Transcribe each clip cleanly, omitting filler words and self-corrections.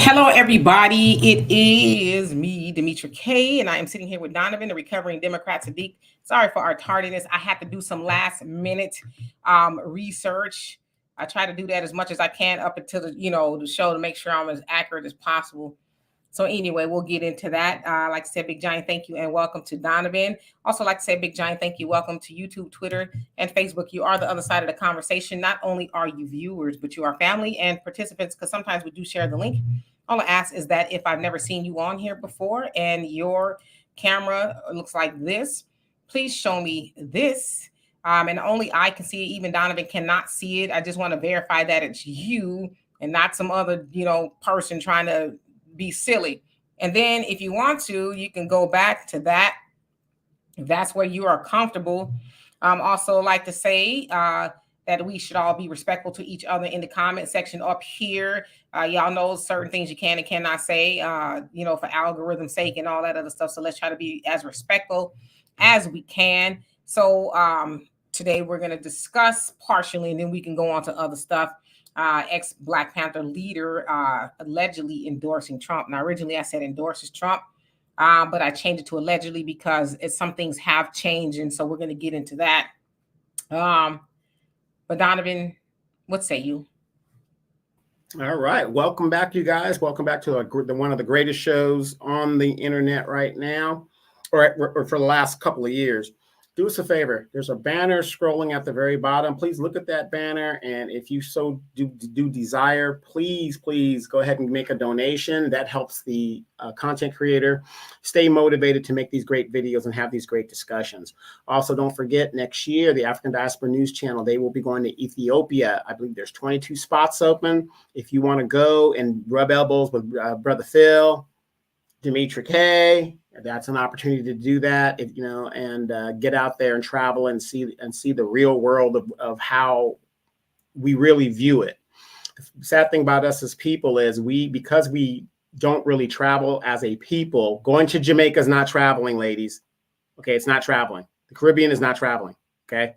Hello, everybody. It is me, Demetra K, and I am sitting here with Donovan, the recovering Democrat Sadiq. Sorry for our tardiness. I had to do some last minute research. I try to do that as much as I can up until the show to make sure I'm as accurate as possible. So anyway, we'll get into that. Like I said, big giant thank you and welcome to Donovan. Also, like I said, big giant thank you, welcome to YouTube, Twitter, and Facebook. You are the other side of the conversation. Not only are you viewers, but you are family and participants because sometimes we do share the link. All I ask is that if I've never seen you on here before and your camera looks like this, please show me this. And only I can see it. Even Donovan cannot see it. I just want to verify that it's you and not some other, person trying to be silly. And then if you want to, you can go back to that. That's where you are comfortable. Also like to say that we should all be respectful to each other in the comment section up here. Y'all know certain things you can and cannot say, for algorithm's sake and all that other stuff. So let's try to be as respectful as we can. So today we're going to discuss partially, and then we can go on to other stuff. Ex-Black Panther leader allegedly endorsing Trump. Now, originally I said endorses Trump, but I changed it to allegedly because some things have changed, and so we're going to get into that. But Donovan, what say you? All right. Welcome back, you guys. Welcome back to one of the greatest shows on the internet right now, or for the last couple of years. Do us a favor. There's a banner scrolling at the very bottom. Please look at that banner. And if you so do desire, please go ahead and make a donation. That helps the content creator stay motivated to make these great videos and have these great discussions. Also, don't forget, next year, the African Diaspora News Channel, they will be going to Ethiopia. I believe there's 22 spots open. If you want to go and rub elbows with Brother Phil, Demetra K, that's an opportunity to do that, and get out there and travel and see the real world of how we really view it. The sad thing about us as people is because we don't really travel as a people. Going to Jamaica is not traveling, ladies. Okay, it's not traveling. The Caribbean is not traveling. Okay.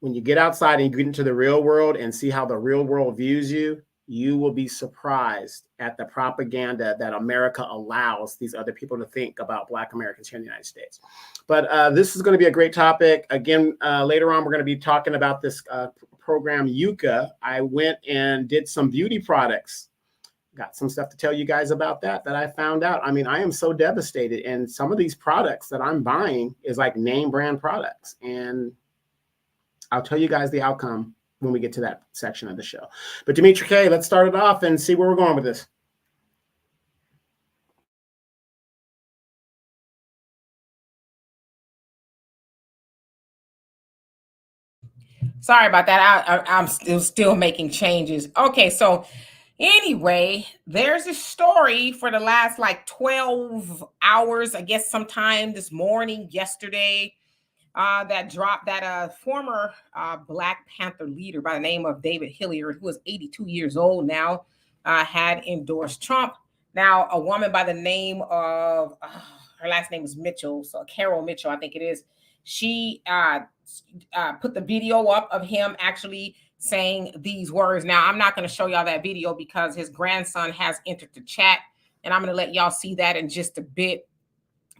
When you get outside and you get into the real world and see how the real world views you, you will be surprised at the propaganda that America allows these other people to think about Black Americans here in the United States. But this is going to be a great topic. Again, later on, we're going to be talking about this program, Yucca. I went and did some beauty products. Got some stuff to tell you guys about that I found out. I mean, I am so devastated. And some of these products that I'm buying is like name brand products. And I'll tell you guys the outcome when we get to that section of the show. But Demetra K, let's start it off and see where we're going with this. Sorry about that. I'm still making changes. Okay, so anyway, there's a story for the last 12 hours, I guess sometime this morning, yesterday, that dropped that a former Black Panther leader by the name of David Hilliard, who is 82 years old now, had endorsed Trump. Now, a woman by the name of, her last name is Mitchell, so Carol Mitchell, I think it is, she put the video up of him actually saying these words. Now, I'm not going to show y'all that video because his grandson has entered the chat, and I'm going to let y'all see that in just a bit.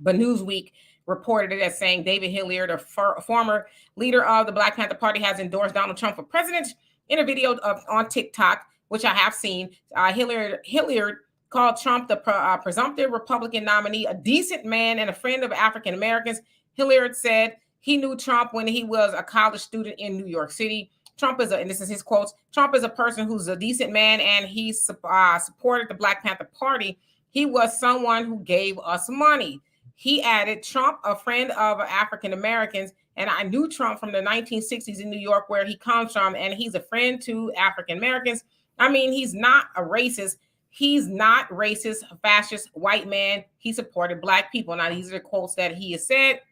But Newsweek reported it as saying David Hilliard, a former leader of the Black Panther Party, has endorsed Donald Trump for president. In a video on TikTok, which I have seen, Hilliard called Trump the presumptive Republican nominee, a decent man and a friend of African Americans. Hilliard said he knew Trump when he was a college student in New York City. Trump is and this is his quotes, Trump is a person who's a decent man, and he supported the Black Panther Party. He was someone who gave us money. He added, Trump, a friend of African Americans, and I knew Trump from the 1960s in New York, where he comes from, and he's a friend to African Americans. I mean, he's not a racist. He's not racist, fascist, white man. He supported Black people. Now, these are the quotes that he has said.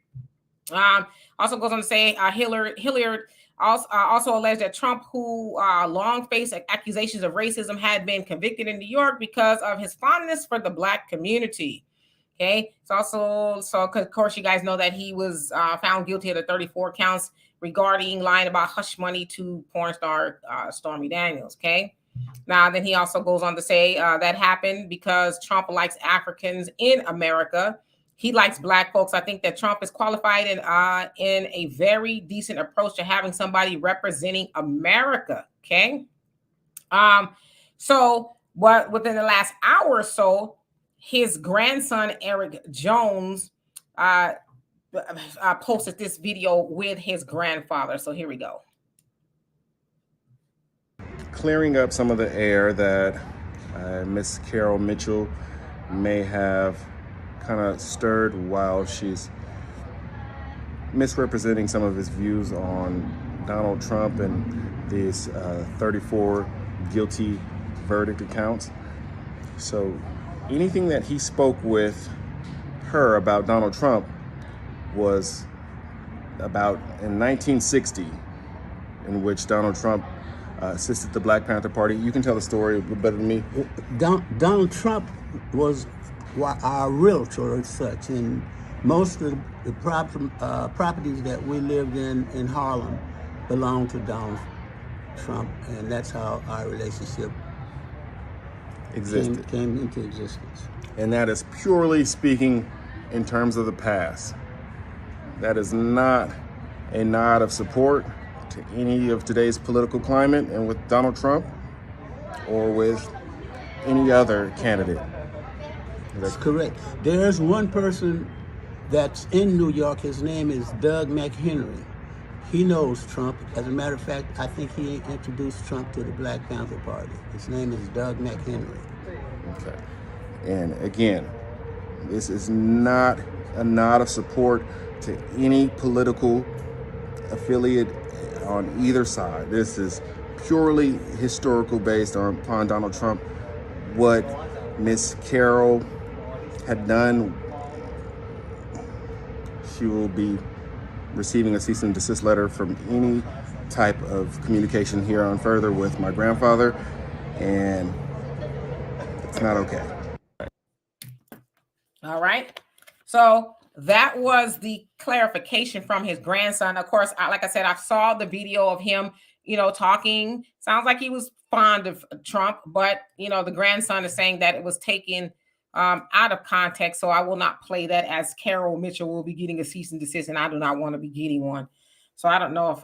Also goes on to say, Hilliard also alleged that Trump, who long faced accusations of racism, had been convicted in New York because of his fondness for the Black community. Okay, so of course you guys know that he was found guilty of the 34 counts regarding lying about hush money to porn star Stormy Daniels. Okay, Now, then he also goes on to say that happened because Trump likes Africans in America. He likes Black folks. I think that Trump is qualified in a very decent approach to having somebody representing America. Okay. So what within the last hour or so, his grandson Eric Jones posted this video with his grandfather. So here we go. Clearing up some of the air that Miss Carol Mitchell may have kind of stirred while she's misrepresenting some of his views on Donald Trump and these 34 guilty verdict accounts. So anything that he spoke with her about Donald Trump was about in 1960, in which Donald Trump assisted the Black Panther Party. You can tell the story a little better than me. Donald Trump was our realtor as such, and most of the properties that we lived in Harlem belonged to Donald Trump, and that's how our relationship came into existence. And that is purely speaking in terms of the past. That is not a nod of support to any of today's political climate and with Donald Trump or with any other candidate. That's correct. There's one person that's in New York. His name is Doug McHenry. He knows Trump. As a matter of fact, I think he introduced Trump to the Black Panther Party. His name is Doug McHenry. Okay. And again, this is not a nod of support to any political affiliate on either side. This is purely historical based upon Donald Trump. What Miss Carol had done, she will be receiving a cease and desist letter from any type of communication here on further with my grandfather, and it's not okay. All right. So that was the clarification from his grandson. Of course, like I said, I saw the video of him, talking. Sounds like he was fond of Trump, but, the grandson is saying that it was taken out of context. So I will not play that, as Carol Mitchell will be getting a cease and desist, and I do not want to be getting one. So I don't know if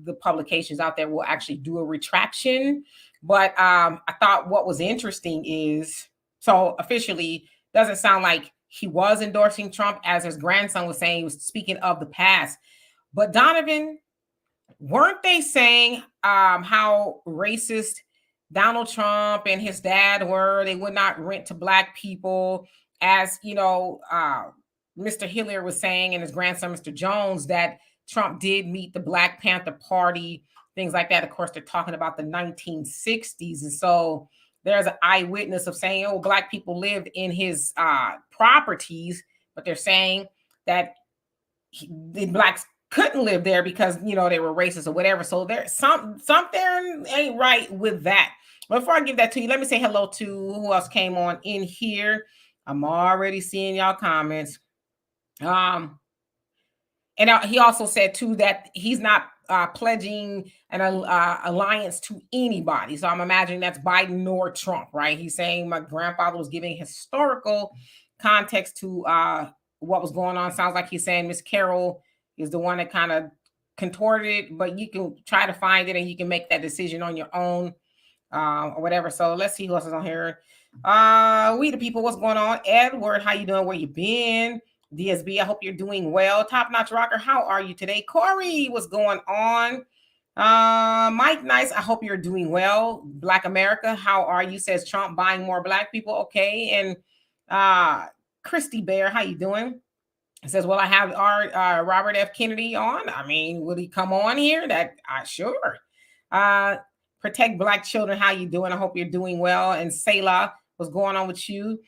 the publications out there will actually do a retraction. But I thought what was interesting is, so officially doesn't sound like he was endorsing Trump, as his grandson was saying. He was speaking of the past. But Donovan, weren't they saying how racist Donald Trump and his dad were? They would not rent to Black people, as Mr. Hilliard was saying, and his grandson, Mr. Jones, that Trump did meet the Black Panther Party, things like that. Of course, they're talking about the 1960s. And so there's an eyewitness of saying, oh, Black people lived in his properties, but they're saying that the Blacks couldn't live there because, they were racist or whatever. So there's something ain't right with that. Before I give that to you, let me say hello to who else came on in here. I'm already seeing y'all comments. And he also said too that he's not pledging an alliance to anybody. So I'm imagining that's Biden nor Trump, right? He's saying my grandfather was giving historical context to what was going on. Sounds like he's saying Miss Carol is the one that kind of contorted it, but you can try to find it and you can make that decision on your own or whatever. So let's see who else is on here. We the people, what's going on? Edward, how you doing? Where you been? DSB, I hope you're doing well. Top Notch Rocker, how are you today? Corey, what's going on? Mike Nice, I hope you're doing well. Black America, how are you? Says Trump buying more Black people. Okay. And Christy Bear, how you doing? It says, well, I have our Robert F. Kennedy on. I mean, will he come on here? Sure. Protect Black children, how you doing? I hope you're doing well. And Selah, what's going on with you?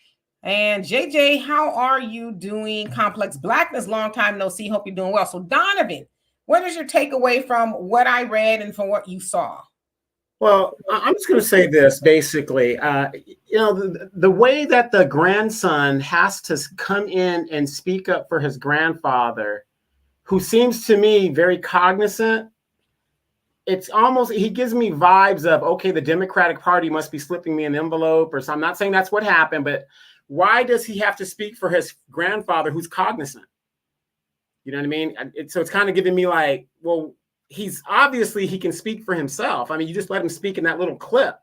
And JJ, how are you doing? Complex Blackness, long time no see. Hope you're doing well. So Donovan, what is your takeaway from what I read and from what you saw? Well, I'm just going to say this basically. The way that the grandson has to come in and speak up for his grandfather, who seems to me very cognizant, it's almost, he gives me vibes of, okay, the Democratic Party must be slipping me an envelope or something. I'm not saying that's what happened, but why does he have to speak for his grandfather who's cognizant? You know what I mean? So it's kind of giving me like, well, he's obviously, he can speak for himself. I mean, you just let him speak in that little clip.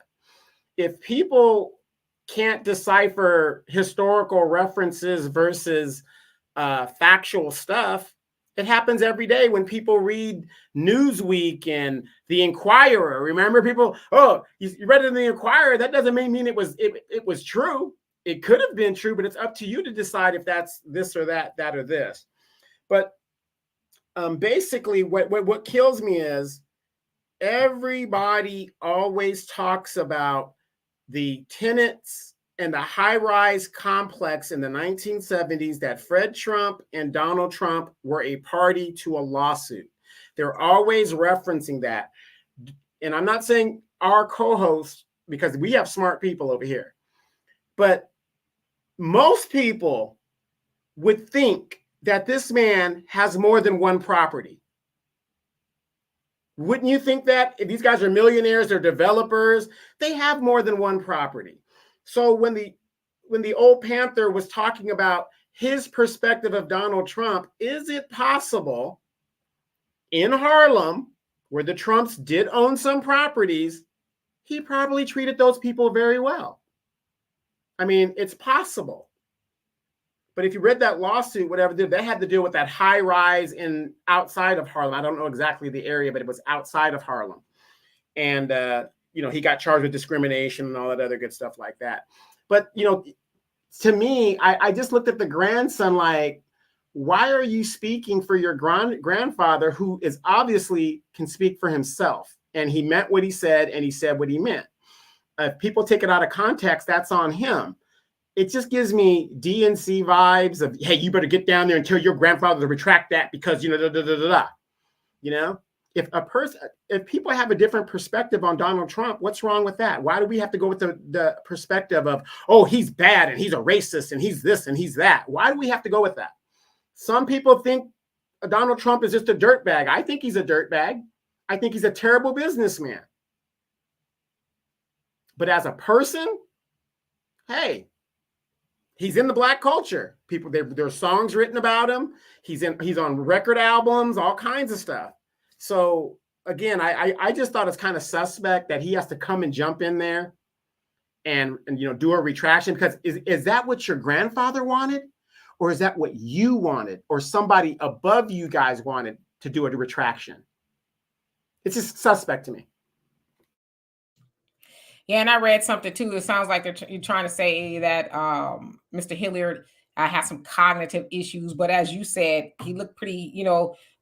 If people can't decipher historical references versus factual stuff, it happens every day when people read Newsweek and the Inquirer. Remember, people, oh, you read it in the Inquirer. That doesn't mean it was true. It could have been true, but it's up to you to decide if that's this or that or this. But basically, what kills me is everybody always talks about the tenants and the high-rise complex in the 1970s that Fred Trump and Donald Trump were a party to a lawsuit. They're always referencing that. And I'm not saying our co-host, because we have smart people over here, but most people would think that this man has more than one property. Wouldn't you think that? If these guys are millionaires, they're developers, they have more than one property. So when the old Panther was talking about his perspective of Donald Trump, is it possible in Harlem, where the Trumps did own some properties, he probably treated those people very well? I mean, it's possible. But if you read that lawsuit, whatever, they had to deal with that high rise in outside of Harlem. I don't know exactly the area, but it was outside of Harlem. And, he got charged with discrimination and all that other good stuff like that. But, to me, I just looked at the grandson like, why are you speaking for your grandfather, who is obviously can speak for himself? And he meant what he said, and he said what he meant. If people take it out of context, that's on him. It just gives me DNC vibes of, hey, you better get down there and tell your grandfather to retract that because, if people have a different perspective on Donald Trump, what's wrong with that? Why do we have to go with the perspective of, oh, he's bad and he's a racist and he's this and he's that? Why do we have to go with that? Some people think Donald Trump is just a dirtbag. I think he's a dirtbag. I think he's a terrible businessman. But as a person, hey, he's in the Black culture. People, there are songs written about him. He's on record albums, all kinds of stuff. So again, I just thought it's kind of suspect that he has to come and jump in there and do a retraction, because is that what your grandfather wanted, or is that what you wanted, or somebody above you guys wanted to do a retraction? It's just suspect to me. Yeah, and I read something too. It sounds like you're trying to say that Mr. Hilliard has some cognitive issues, but as you said, he looked pretty,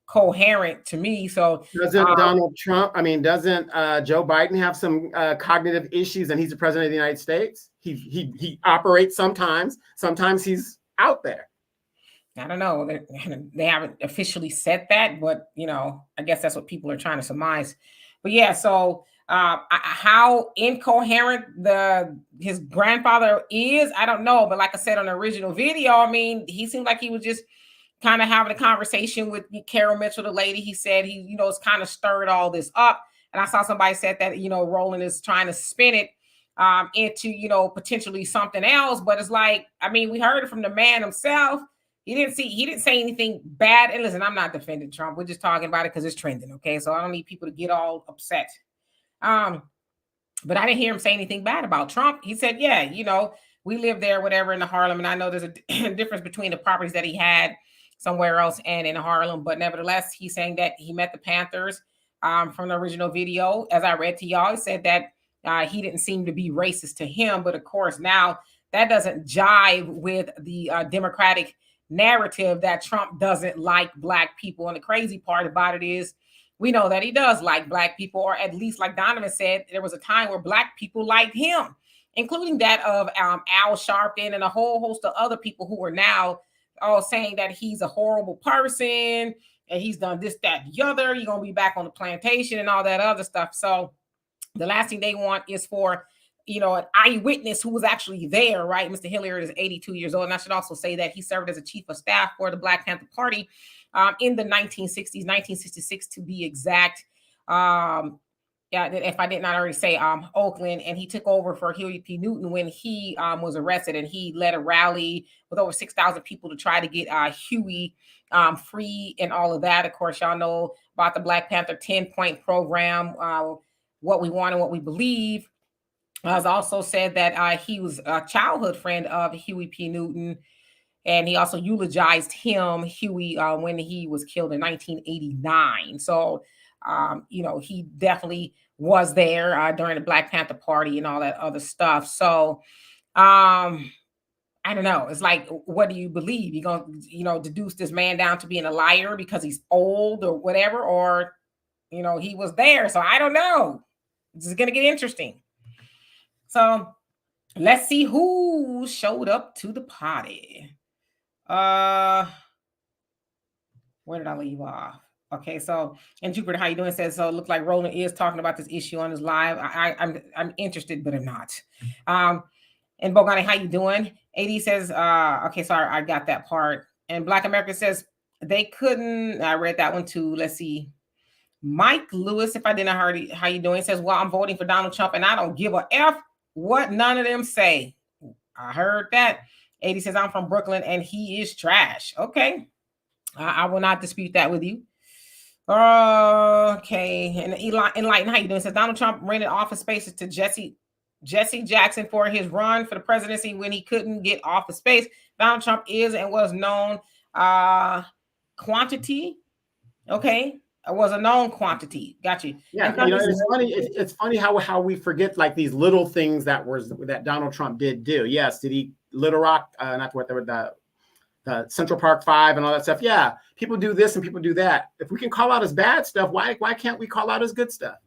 coherent to me. So doesn't Donald Trump? I mean, doesn't Joe Biden have some cognitive issues, and he's the president of the United States? He operates sometimes. Sometimes he's out there. I don't know. They haven't officially said that, but I guess that's what people are trying to surmise. But yeah, so. How incoherent his grandfather is, I don't know. But like I said on the original video, I mean, he seemed like he was just kind of having a conversation with Carol Mitchell, the lady. He said he, it's kind of stirred all this up. And I saw somebody said that, Roland is trying to spin it into, potentially something else. But it's like, I mean, we heard it from the man himself. He didn't say anything bad. And listen, I'm not defending Trump. We're just talking about it because it's trending. Okay. So I don't need people to get all upset. But I didn't hear him say anything bad about Trump. He said, yeah, we live there, whatever, in the Harlem. And I know there's a difference between the properties that he had somewhere else and in Harlem. But nevertheless, he's saying that he met the Panthers from the original video. As I read to y'all, he said that he didn't seem to be racist to him. But of course, now that doesn't jive with the Democratic narrative that Trump doesn't like Black people. And the crazy part about it is, we know that he does like Black people, or at least, like Donovan said, there was a time where Black people liked him, including that of Al Sharpton and a whole host of other people who are now all saying that he's a horrible person and he's done this, that, the other. You're going to be back on the plantation and all that other stuff. So the last thing they want is for, an eyewitness who was actually there, right? Mr. Hilliard is 82 years old. And I should also say that he served as a chief of staff for the Black Panther Party in the 1960s, 1966 to be exact. Yeah, if I did not already say, Oakland, and he took over for Huey P. Newton when he was arrested, and he led a rally with over 6,000 people to try to get Huey free and all of that. Of course, y'all know about the Black Panther 10-point program, what we want and what we believe. Has also said that he was a childhood friend of Huey P. Newton, and he also eulogized him, Huey, when he was killed in 1989. So, he definitely was there during the Black Panther Party and all that other stuff. So, I don't know. It's like, what do you believe? You gonna, deduce this man down to being a liar because he's old or whatever, or he was there. So I don't know. This is gonna get interesting. So let's see who showed up to the party. Where did I leave off? Okay, so and Jupiter, how you doing? Says so. It looks like Roland is talking about this issue on his live. I'm interested, but I'm not. And Bogani, how you doing? AD says, okay, sorry, I got that part. And Black America says they couldn't. I read that one too. Let's see. Mike Lewis, if I didn't heard how you doing, says, well, I'm voting for Donald Trump, and I don't give a F what none of them say. I heard that. 80 says, I'm from Brooklyn, and he is trash. Okay. I will not dispute that with you. Okay. And Enlighten, how you doing? Says Donald Trump rented office spaces to Jesse Jackson for his run for the presidency when he couldn't get office space. Donald Trump is and was known quantity. Okay. It was a known quantity. Got you. Yeah, it's funny. It's funny how we forget like these little things that Donald Trump did do. Yes, did he Little Rock? Not what the Central Park 5 and all that stuff. Yeah, people do this and people do that. If we can call out his bad stuff, why can't we call out his good stuff?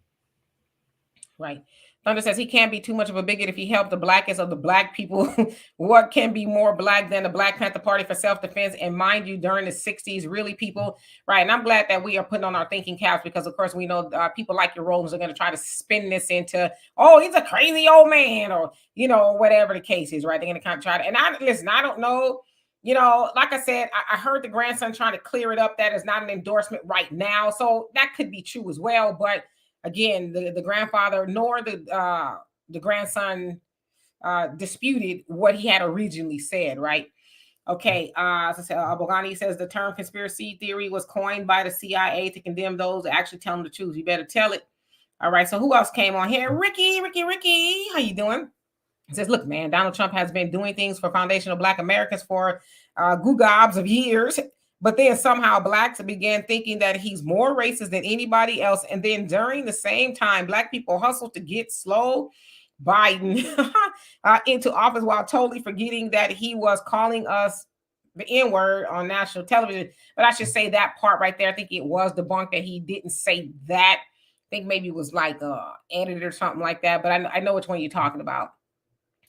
Right. Thunder says he can't be too much of a bigot if he helped the blackest of the black people. What can be more black than the Black Panther Party for self-defense? And mind you, during the 60s, really, people, right? And I'm glad that we are putting on our thinking caps because, of course, we know people like your Rollins are going to try to spin this into, oh, he's a crazy old man, or, whatever the case is, right? They're going to kind of try to, and I don't know. Like I said, I heard the grandson trying to clear it up. That is not an endorsement right now. So that could be true as well. But again, the grandfather nor the grandson disputed what he had originally said, right? Okay. As I said, Bogani says the term conspiracy theory was coined by the CIA to condemn those that actually tell them the truth. You better tell it. All right. So who else came on here? Ricky. How you doing? It says, look, man, Donald Trump has been doing things for foundational Black Americans for gobs of years. But then somehow Blacks began thinking that he's more racist than anybody else. And then during the same time, Black people hustled to get slow Biden into office while totally forgetting that he was calling us the N-word on national television. But I should say that part right there. I think it was debunked that he didn't say that. I think maybe it was like edited or something like that. But I know which one you're talking about.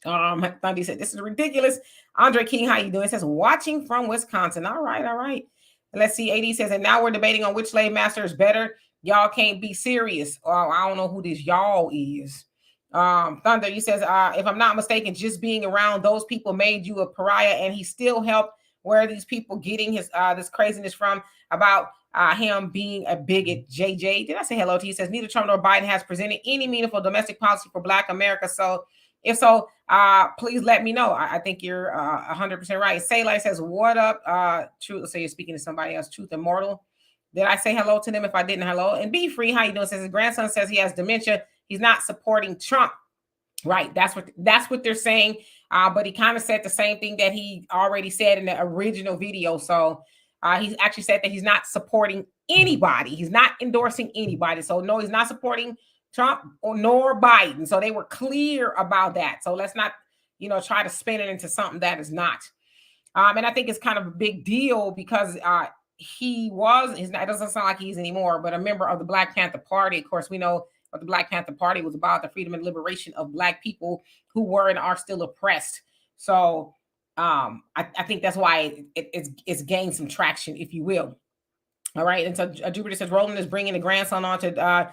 Thundy said, this is ridiculous. Andre King, how you doing? It says, watching from Wisconsin. All right. Let's see. AD says, and now we're debating on which slave master is better. Y'all can't be serious. I don't know who this y'all is. Thunder, he says, if I'm not mistaken, just being around those people made you a pariah, and he still helped. Where are these people getting his this craziness from about him being a bigot? JJ, did I say hello to you? He says, neither Trump nor Biden has presented any meaningful domestic policy for Black America. So if so, please let me know. I think you're 100% right. Saylight says, what up? Truth. So you're speaking to somebody else. Truth Immortal. Did I say hello to them? If I didn't, hello. And Be Free, how you doing? Says his grandson says he has dementia. He's not supporting Trump. Right. That's what they're saying. But he kind of said the same thing that he already said in the original video. So he actually said that he's not supporting anybody. He's not endorsing anybody. So no, he's not supporting Trump nor Biden. So they were clear about that. So let's not, try to spin it into something that is not. And I think it's kind of a big deal because it doesn't sound like he's anymore, but a member of the Black Panther Party. Of course, we know what the Black Panther Party was about, the freedom and liberation of Black people who were and are still oppressed. So I think that's why it's gained some traction, if you will. All right. And so Jupiter says Roland is bringing the grandson on to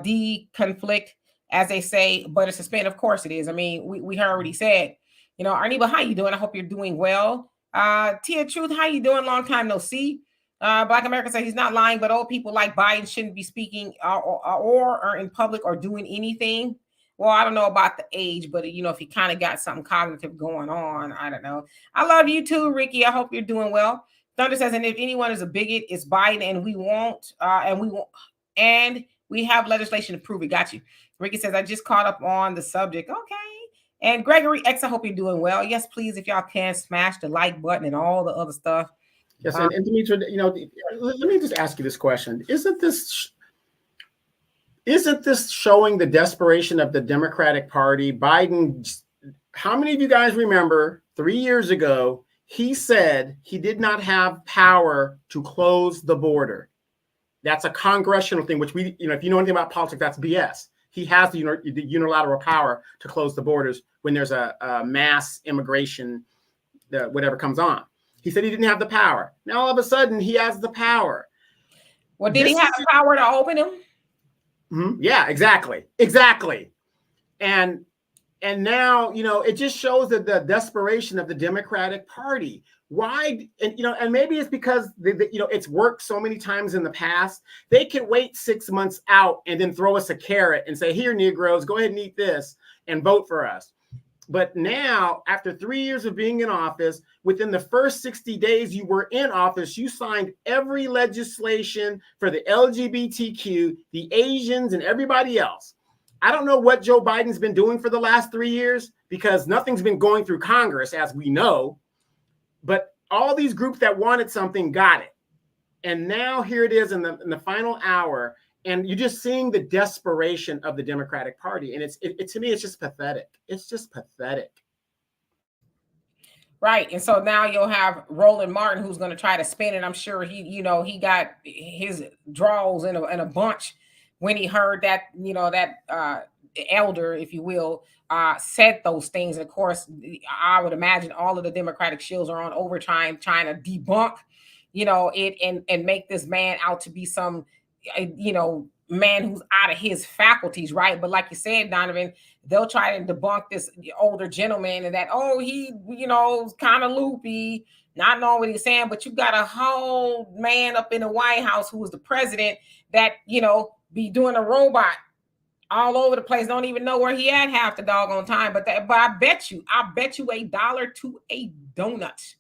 de-conflict, as they say, but it's a spin. Of course it is. I mean, we heard what he said. Arniba, how you doing? I hope you're doing well. Tia Truth, how you doing? Long time no see. Black America said he's not lying, but old people like Biden shouldn't be speaking or in public or doing anything. Well, I don't know about the age, but if you kind of got something cognitive going on, I don't know. I love you too, Ricky. I hope you're doing well. Thunder says, and if anyone is a bigot, it's Biden, and we have legislation to prove it. Got you. Ricky says, I just caught up on the subject. Okay. And Gregory X, I hope you're doing well. Yes, please, if y'all can, smash the like button and all the other stuff. Yes, and Demetra, let me just ask you this question: Isn't this showing the desperation of the Democratic Party? Biden, how many of you guys remember 3 years ago, he said he did not have power to close the border? That's a congressional thing, which if you know anything about politics, that's BS. He has the unilateral power to close the borders when there's a mass immigration, whatever comes on. He said he didn't have the power. Now all of a sudden he has the power. Well, did he have the power to open them? Mm-hmm. Yeah, exactly. And now, it just shows that the desperation of the Democratic Party. Why? And maybe it's because it's worked so many times in the past. They can wait 6 months out and then throw us a carrot and say, here, Negroes, go ahead and eat this and vote for us. But now, after 3 years of being in office, within the first 60 days you were in office, you signed every legislation for the LGBTQ, the Asians, and everybody else. I don't know what Joe Biden's been doing for the last 3 years because nothing's been going through Congress, as we know. But all these groups that wanted something got it. And now here it is in the final hour. And you're just seeing the desperation of the Democratic Party. And to me, it's just pathetic. It's just pathetic. Right. And so now you'll have Roland Martin, who's going to try to spin it. I'm sure he got his draws in a bunch when he heard that, that elder, if you will, said those things. And of course, I would imagine all of the Democratic shills are on overtime trying to debunk, it and make this man out to be some man who's out of his faculties, right? But like you said, Donovan, they'll try to debunk this older gentleman and that, he, kind of loopy, not knowing what he's saying. But you got a whole man up in the White House who was the president that, be doing a robot all over the place, don't even know where he at half the doggone time. But I bet you $1 to a donut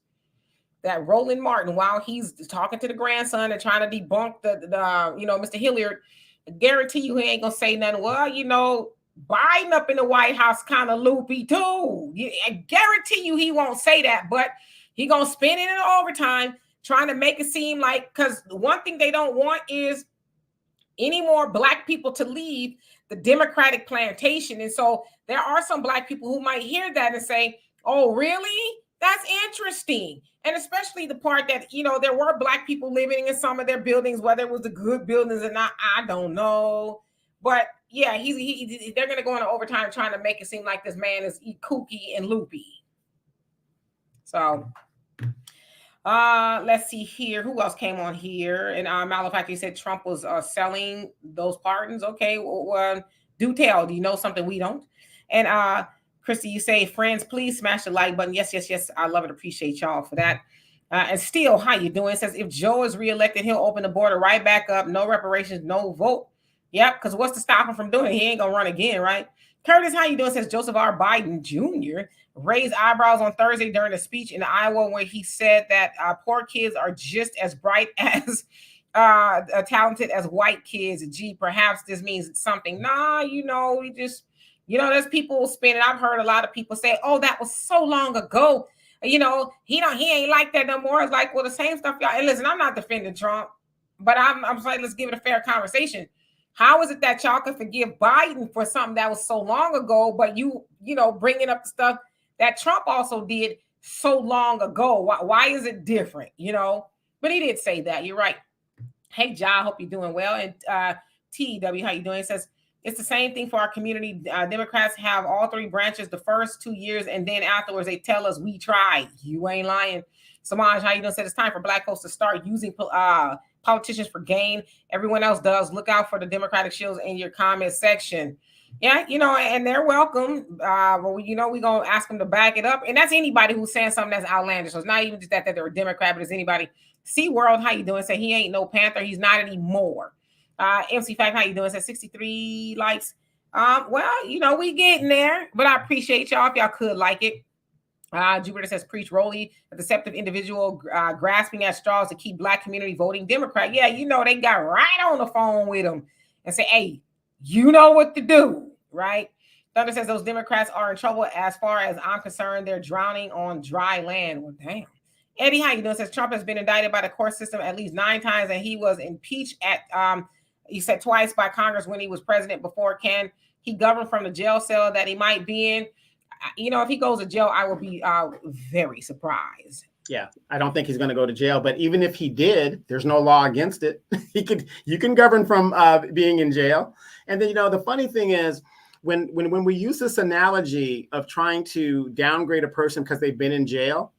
that Roland Martin, while he's talking to the grandson and trying to debunk the Mr. Hilliard, I guarantee you he ain't gonna say nothing. Well, Biden up in the White House kind of loopy too. I guarantee you he won't say that, but he gonna spin it in overtime, trying to make it seem like, because one thing they don't want is any more Black people to leave the Democratic plantation. And so there are some Black people who might hear that and say, oh, really? That's interesting. And especially the part that, there were Black people living in some of their buildings, whether it was the good buildings or not, I don't know. But yeah, they're going to go into overtime trying to make it seem like this man is kooky and loopy. So let's see here. Who else came on here? And Malefactor said Trump was selling those pardons. Okay, well, do tell. Do you know something we don't? And Christy, you say, friends, please smash the like button. Yes. I love it. Appreciate y'all for that. And still, how you doing? It says, if Joe is reelected, he'll open the border right back up. No reparations, no vote. Yep, because what's to stop him from doing it? He ain't going to run again, right? Curtis, how you doing? It says Joseph R. Biden Jr. raised eyebrows on Thursday during a speech in Iowa where he said that poor kids are just as bright as talented as white kids. Gee, perhaps this means something. Nah, we just... there's people spinning. I've heard a lot of people say, oh, that was so long ago. He ain't like that no more. It's like, well, the same stuff, y'all. And listen, I'm not defending Trump, but I'm like, let's give it a fair conversation. How is it that y'all can forgive Biden for something that was so long ago, but bringing up the stuff that Trump also did so long ago? Why is it different? But he did say that. You're right. Hey, Ja, hope you're doing well. And TW, how you doing? It says, it's the same thing for our community. Democrats have all three branches the first 2 years, and then afterwards they tell us we tried. You ain't lying. Samaj, how you doing? Said it's time for Black folks to start using politicians for gain. Everyone else does. Look out for the Democratic shills in your comment section. Yeah, and they're welcome. But we're gonna ask them to back it up, and that's anybody who's saying something that's outlandish. So it's not even just that they're a Democrat, but it's anybody. See World, how you doing? Say he ain't no Panther. He's not anymore. MC Fact, how you doing? Says 63 likes. Well, we getting there, but I appreciate y'all if y'all could like it. Jupiter says, preach Rowley, a deceptive individual grasping at straws to keep Black community voting Democrat. Yeah, they got right on the phone with him and say, hey, you know what to do, right? Thunder says those Democrats are in trouble. As far as I'm concerned, they're drowning on dry land. Well, damn. Eddie, how you doing? Says Trump has been indicted by the court system at least 9 times, and he was impeached he said twice by Congress when he was president before. Can he govern from the jail cell that he might be in? If he goes to jail, I will be very surprised. Yeah, I don't think he's going to go to jail. But even if he did, there's no law against it. You can govern from being in jail. And then, the funny thing is, when we use this analogy of trying to downgrade a person because they've been in jail,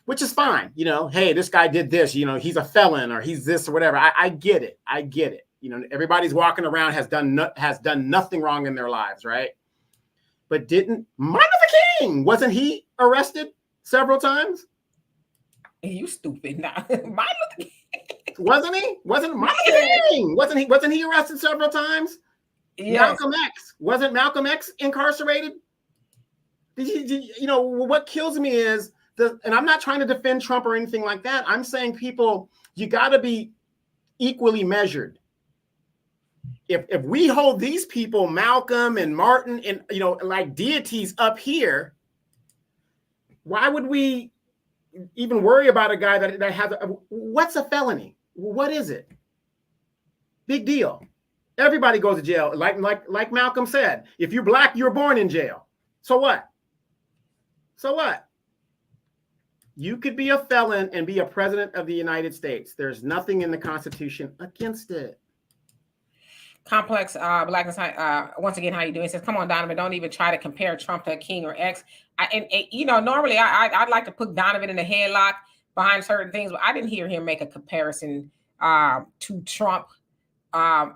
which is fine. Hey, this guy did this. He's a felon or he's this or whatever. I get it. I get it. Everybody's walking around has done nothing wrong in their lives, right? But didn't Martin Luther King, wasn't he arrested several times? You stupid now. Martin Luther King. Wasn't he? Wasn't Martin Luther King? Wasn't he arrested several times? Yes. Malcolm X. Wasn't Malcolm X incarcerated? What kills me is and I'm not trying to defend Trump or anything like that. I'm saying people, you got to be equally measured. If we hold these people, Malcolm and Martin, and like deities up here, why would we even worry about a guy that has what's a felony? What is it? Big deal. Everybody goes to jail. Like Malcolm said, if you're Black, you're born in jail. So what? So what? You could be a felon and be a president of the United States. There's nothing in the Constitution against it. Complex Blackness. Once again, how you doing? He says, come on, Donovan, don't even try to compare Trump to a king or X. Normally I'd like to put Donovan in a headlock behind certain things, but I didn't hear him make a comparison to Trump. I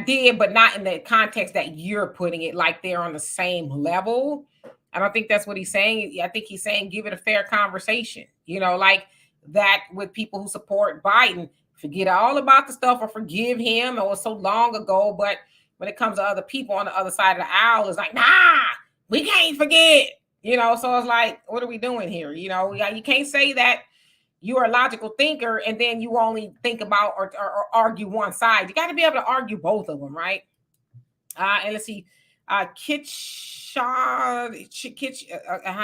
did, but not in the context that you're putting it, like they're on the same level. I don't think that's what he's saying. I think he's saying give it a fair conversation, like that with people who support Biden. Forget all about the stuff or forgive him. It was so long ago. But when it comes to other people on the other side of the aisle, it's like, nah, we can't forget. So it's like, what are we doing here? You can't say that you're a logical thinker and then you only think about or argue one side. You got to be able to argue both of them, right? And let's see. How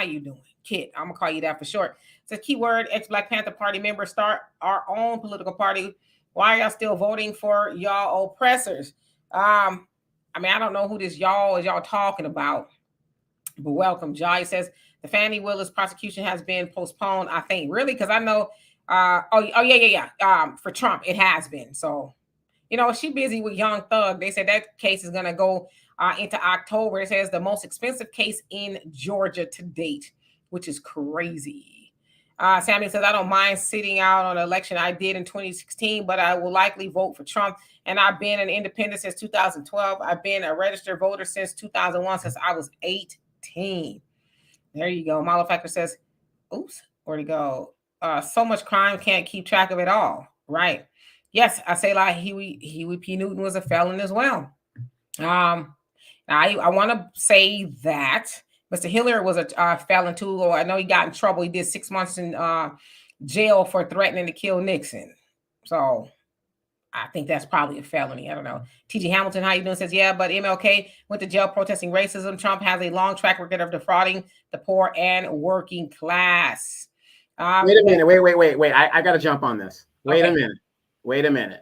you doing? Kit, I'm gonna call you that for short. It's a keyword. Ex-Black Panther Party members start our own political party. Why are y'all still voting for y'all oppressors? I don't know who this y'all is talking about, but welcome. Jai says the Fannie Willis prosecution has been postponed. I think really because I know. For Trump, it has been. So, she busy with Young Thug. They said that case is gonna go into October. It says the most expensive case in Georgia to date, which is crazy. Samuel says, I don't mind sitting out on an election I did in 2016, but I will likely vote for Trump. And I've been an independent since 2012. I've been a registered voter since 2001, since I was 18. There you go. Malo Factor says, oops, where'd he go? So much crime, can't keep track of it all. Right. Yes, I say like Huey P. Newton was a felon as well. I want to say that Mr. Hilliard was a felon too. Or I know he got in trouble. He did 6 months in jail for threatening to kill Nixon. So I think that's probably a felony. I don't know. T.G. Hamilton, how you doing? Says, yeah, but MLK went to jail protesting racism. Trump has a long track record of defrauding the poor and working class. Wait a minute. Wait. I got to jump on this. Wait a minute.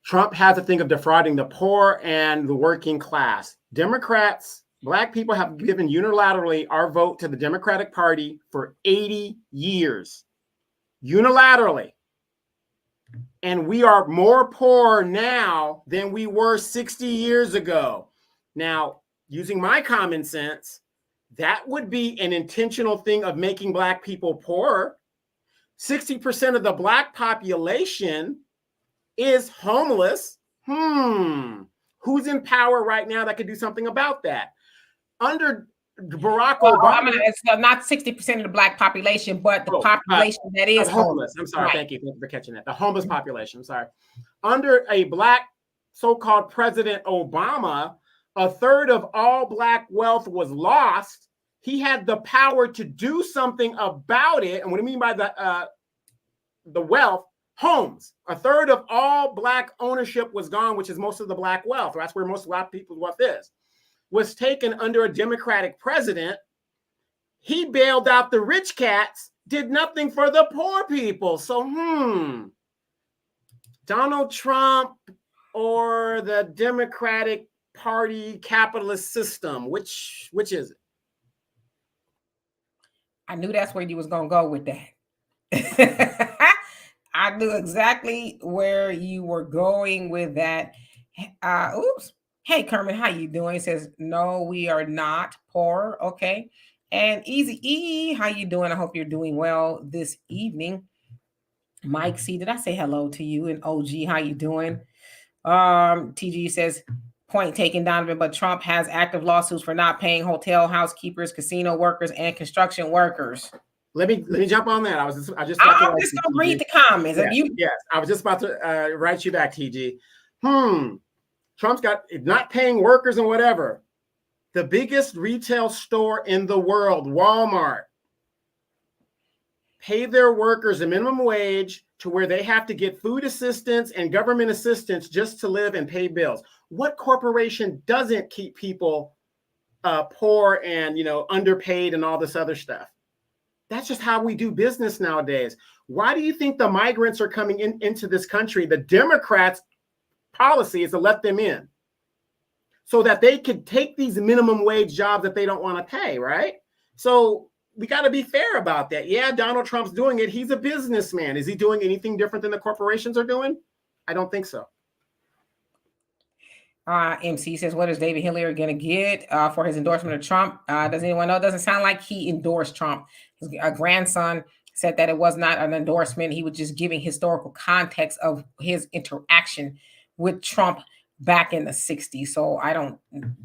Trump has a thing of defrauding the poor and the working class. Democrats, Black people have given unilaterally our vote to the Democratic Party for 80 years. Unilaterally. And we are more poor now than we were 60 years ago. Now, using my common sense, that would be an intentional thing of making Black people poorer. 60% of the Black population is homeless. Who Who's in power right now that could do something about that? Under Barack Well, Obama, it's not 60% of the Black population, but the Oh, population that is homeless. I'm sorry. Right. Thank you for catching that. The homeless population. I'm sorry. Under a Black so-called President Obama, a third of all Black wealth was lost. He had the power to do something about it. And what do you mean by the wealth? Homes. A third of all Black ownership was gone, which is most of the Black wealth. That's where most Black people's wealth is. Was taken under a Democratic president. He bailed out the rich cats, did nothing for the poor people. So, Donald Trump or the Democratic Party capitalist system, which is it? I knew that's where you was gonna go with that. I knew exactly where you were going with that. Oops. Hey, Kermit, how you doing? He says, no, we are not poor. Okay. And Easy E, how you doing? I hope you're doing well this evening. Mike C, did I say hello to you? And OG, how you doing? TG says, point taken, Donovan, but Trump has active lawsuits for not paying hotel housekeepers, casino workers, and construction workers. Let me jump on that. I'm just gonna read the comments. Yes, I was just about to write you back, TG. Trump's got not paying workers and whatever. The biggest retail store in the world, Walmart, pay their workers a minimum wage to where they have to get food assistance and government assistance just to live and pay bills. What corporation doesn't keep people poor and underpaid and all this other stuff? That's just how we do business nowadays. Why do you think the migrants are coming into this country? The Democrats' policy is to let them in so that they could take these minimum wage jobs that they don't want to pay, right? So we got to be fair about that. Yeah, Donald Trump's doing it. He's a businessman. Is he doing anything different than the corporations are doing? I don't think so. MC says, what is David Hilliard going to get for his endorsement of Trump? Does anyone know? It doesn't sound like he endorsed Trump. His grandson said that it was not an endorsement. He was just giving historical context of his interaction with Trump back in the 60s. So I don't,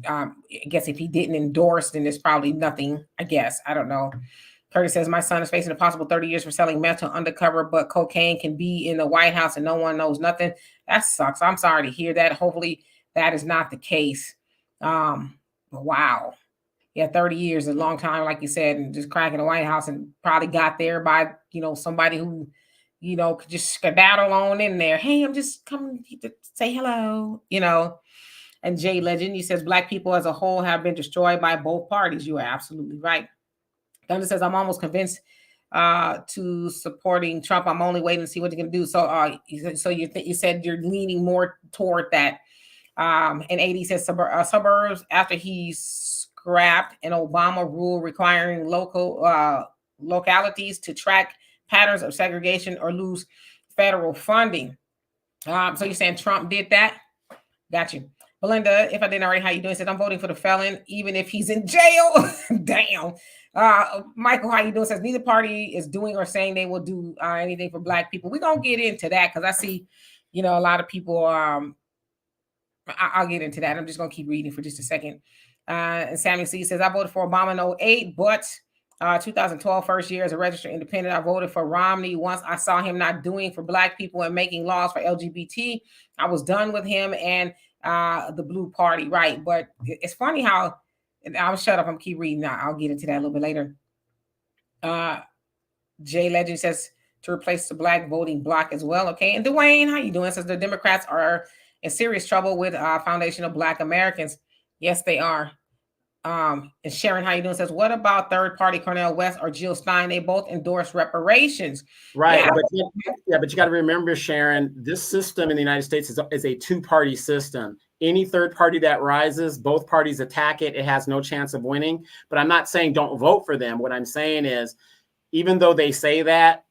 I guess if he didn't endorse, then there's probably nothing, I guess. I don't know. Curtis says, my son is facing a possible 30 years for selling meth to undercover, but cocaine can be in the White House and no one knows nothing. That sucks. I'm sorry to hear that. Hopefully that is not the case. But wow. Yeah, 30 years is a long time, like you said, and just cracking the White House, and probably got there by, somebody who, could just skedaddle on in there. Hey, I'm just coming to say hello, And Jay Legend, he says, Black people as a whole have been destroyed by both parties. You are absolutely right. Thunder says, I'm almost convinced to supporting Trump. I'm only waiting to see what you're going to do. So you said you're leaning more toward that. And AD says suburbs after he scrapped an Obama rule requiring localities to track patterns of segregation or lose federal funding. So you're saying Trump did that? Got you. Belinda, if I didn't already, how you doing? Says, I'm voting for the felon, even if he's in jail. Damn. Michael, how you doing? Says, neither party is doing or saying they will do anything for Black people. We're going to get into that because I see, a lot of people, I'll get into that. I'm just going to keep reading for just a second. And Samuel C says, I voted for Obama in 2008, but 2012, first year as a registered independent, I voted for Romney. Once I saw him not doing for Black people and making laws for LGBT, I was done with him and the Blue Party, right? But it's funny how, I'll shut up, I'm keep reading now. I'll get into that a little bit later. Jay Legend says to replace the Black voting bloc as well. Okay. And Dwayne, how you doing? Says the Democrats are in serious trouble with foundation of Black Americans. Yes, they are. And Sharon, how you doing? Says, what about third party Cornel West or Jill Stein? They both endorse reparations. Right. Yeah. But you got to remember, Sharon, this system in the United States is a two-party system. Any third party that rises, both parties attack it. It has no chance of winning. But I'm not saying don't vote for them. What I'm saying is, even though they say that,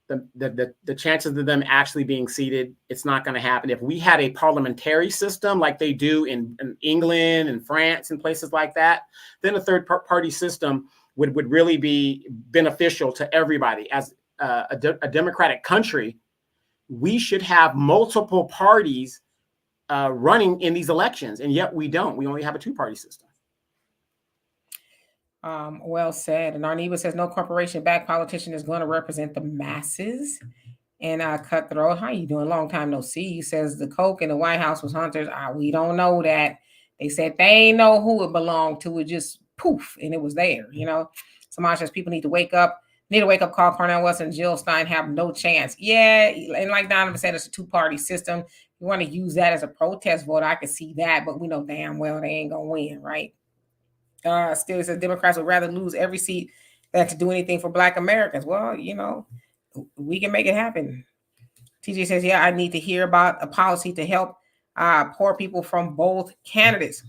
the chances of them actually being seated, it's not going to happen. If we had a parliamentary system like they do in England and France and places like that, then a third party system would really be beneficial to everybody. As a democratic country, we should have multiple parties running in these elections, and yet we don't. We only have a two-party system. Well said. And Arneva says no corporation-backed politician is going to represent the masses. And Cutthroat, how you doing? Long time no see. He says the Coke in the White House was hunters. We don't know that. They said they ain't know who it belonged to. It just poof, and it was there. Samaj says people need to wake up. Need a wake-up call. Cornel West and Jill Stein have no chance. Yeah, and like Donovan said, it's a two-party system. You want to use that as a protest vote. I can see that, but we know damn well they ain't going to win, right? Still says Democrats would rather lose every seat than to do anything for Black Americans. Well, we can make it happen. TJ says, yeah, I need to hear about a policy to help poor people from both candidates.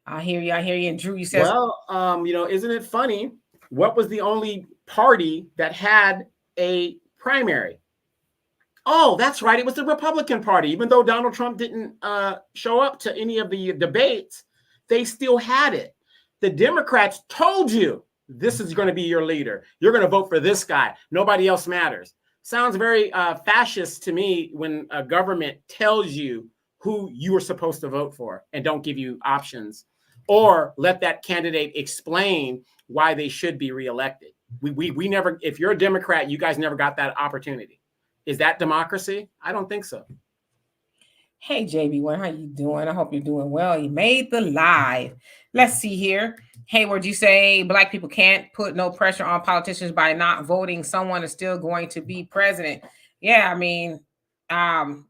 I hear you. And Drew, you says, well, isn't it funny? What was the only party that had a primary? Oh, that's right. It was the Republican Party. Even though Donald Trump didn't show up to any of the debates, they still had it. The Democrats told you this is going to be your leader. You're going to vote for this guy. Nobody else matters. Sounds very fascist to me when a government tells you who you are supposed to vote for and don't give you options, or let that candidate explain why they should be reelected. We never, if you're a Democrat, you guys never got that opportunity. Is that democracy? I don't think so. Hey, JB1, how you doing? I hope you're doing well. You made the live. Let's see here. Hayward, you say Black people can't put no pressure on politicians by not voting. Someone is still going to be president. Yeah, I mean, and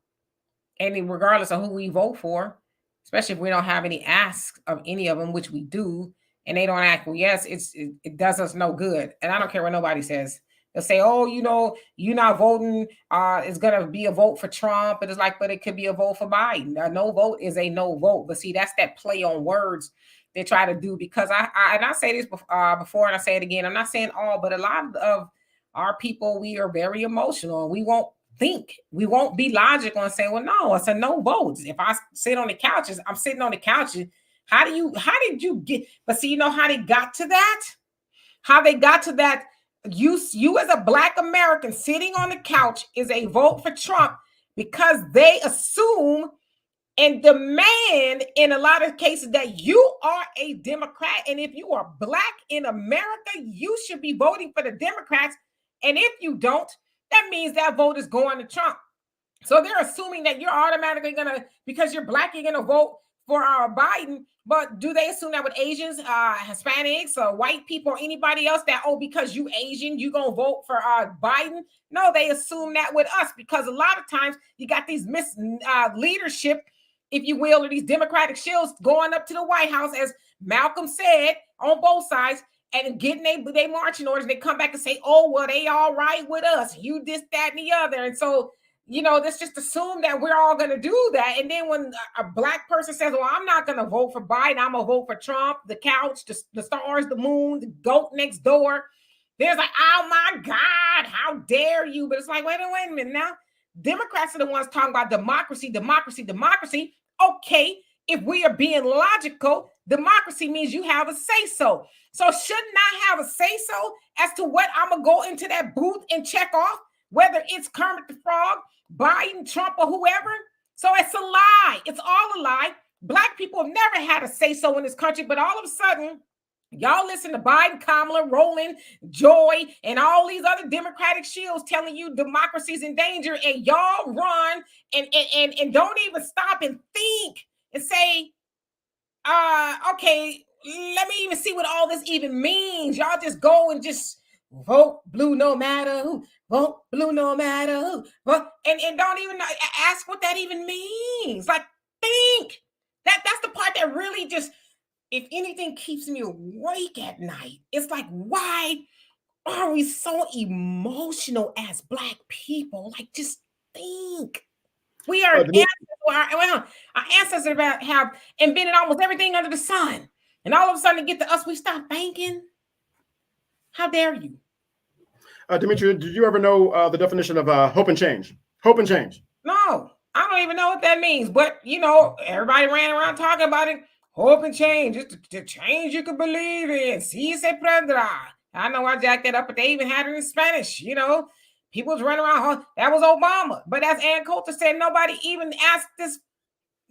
regardless of who we vote for, especially if we don't have any asks of any of them, which we do, and they don't act, well, yes, it does us no good. And I don't care what nobody says. They'll say, oh, you're not voting. It's going to be a vote for Trump. But it's like, but it could be a vote for Biden. A no vote is a no vote. But see, that's that play on words they try to do, because I say this before and I say it again. I'm not saying all, but a lot of our people, we are very emotional. We won't think. We won't be logical and say, well, no, it's a no vote. If I sit on the couches, I'm sitting on the couches. How did you get? But see, how they got to that? How they got to that? You as a Black American sitting on the couch is a vote for Trump because they assume and demand in a lot of cases that you are a Democrat. And if you are Black in America, you should be voting for the Democrats. And if you don't, that means that vote is going to Trump. So they're assuming that you're automatically because you're Black, you're going to vote for Biden. But do they assume that with Asians, Hispanics, or white people, or anybody else that, because you Asian, you going to vote for Biden? No, they assume that with us, because a lot of times you got these leadership, if you will, or these Democratic shills going up to the White House, as Malcolm said, on both sides, and getting they marching orders. They come back and say, oh, well, they all right with us. You this, that, and the other. And so, let's just assume that we're all going to do that. And then when a Black person says, well, I'm not going to vote for Biden, I'm going to vote for Trump, the couch, the stars, the moon, the goat next door, there's like, oh my God, how dare you? But it's like, wait a minute now. Democrats are the ones talking about democracy. Okay, if we are being logical, democracy means you have a say-so. So shouldn't I have a say-so as to what I'm going to go into that booth and check off, whether it's Kermit the Frog, Biden, Trump, or whoever? So it's a lie. It's all a lie. Black people have never had a say-so in this country, but all of a sudden, y'all listen to Biden, Kamala, Roland, Joy, and all these other Democratic shields telling you democracy's in danger, and y'all run and don't even stop and think and say, okay, let me even see what all this even means. Y'all just go and just vote blue no matter who. Vote blue no matter who. Vote, and don't even ask what that even means. Like, think. That's the part that really just, if anything, keeps me awake at night. It's like, why are we so emotional as Black people? Like, just think. We are our ancestors have invented almost everything under the sun. And all of a sudden, to get to us, we stop thinking. How dare you? Dimitri, did you ever know the definition of hope and change? Hope and change. No, I don't even know what that means. But, everybody ran around talking about it. Hope and change. It's the change you can believe in. Si se podrá. I know I jacked that up, but they even had it in Spanish. People was running around. That was Obama. But as Ann Coulter said, nobody even asked this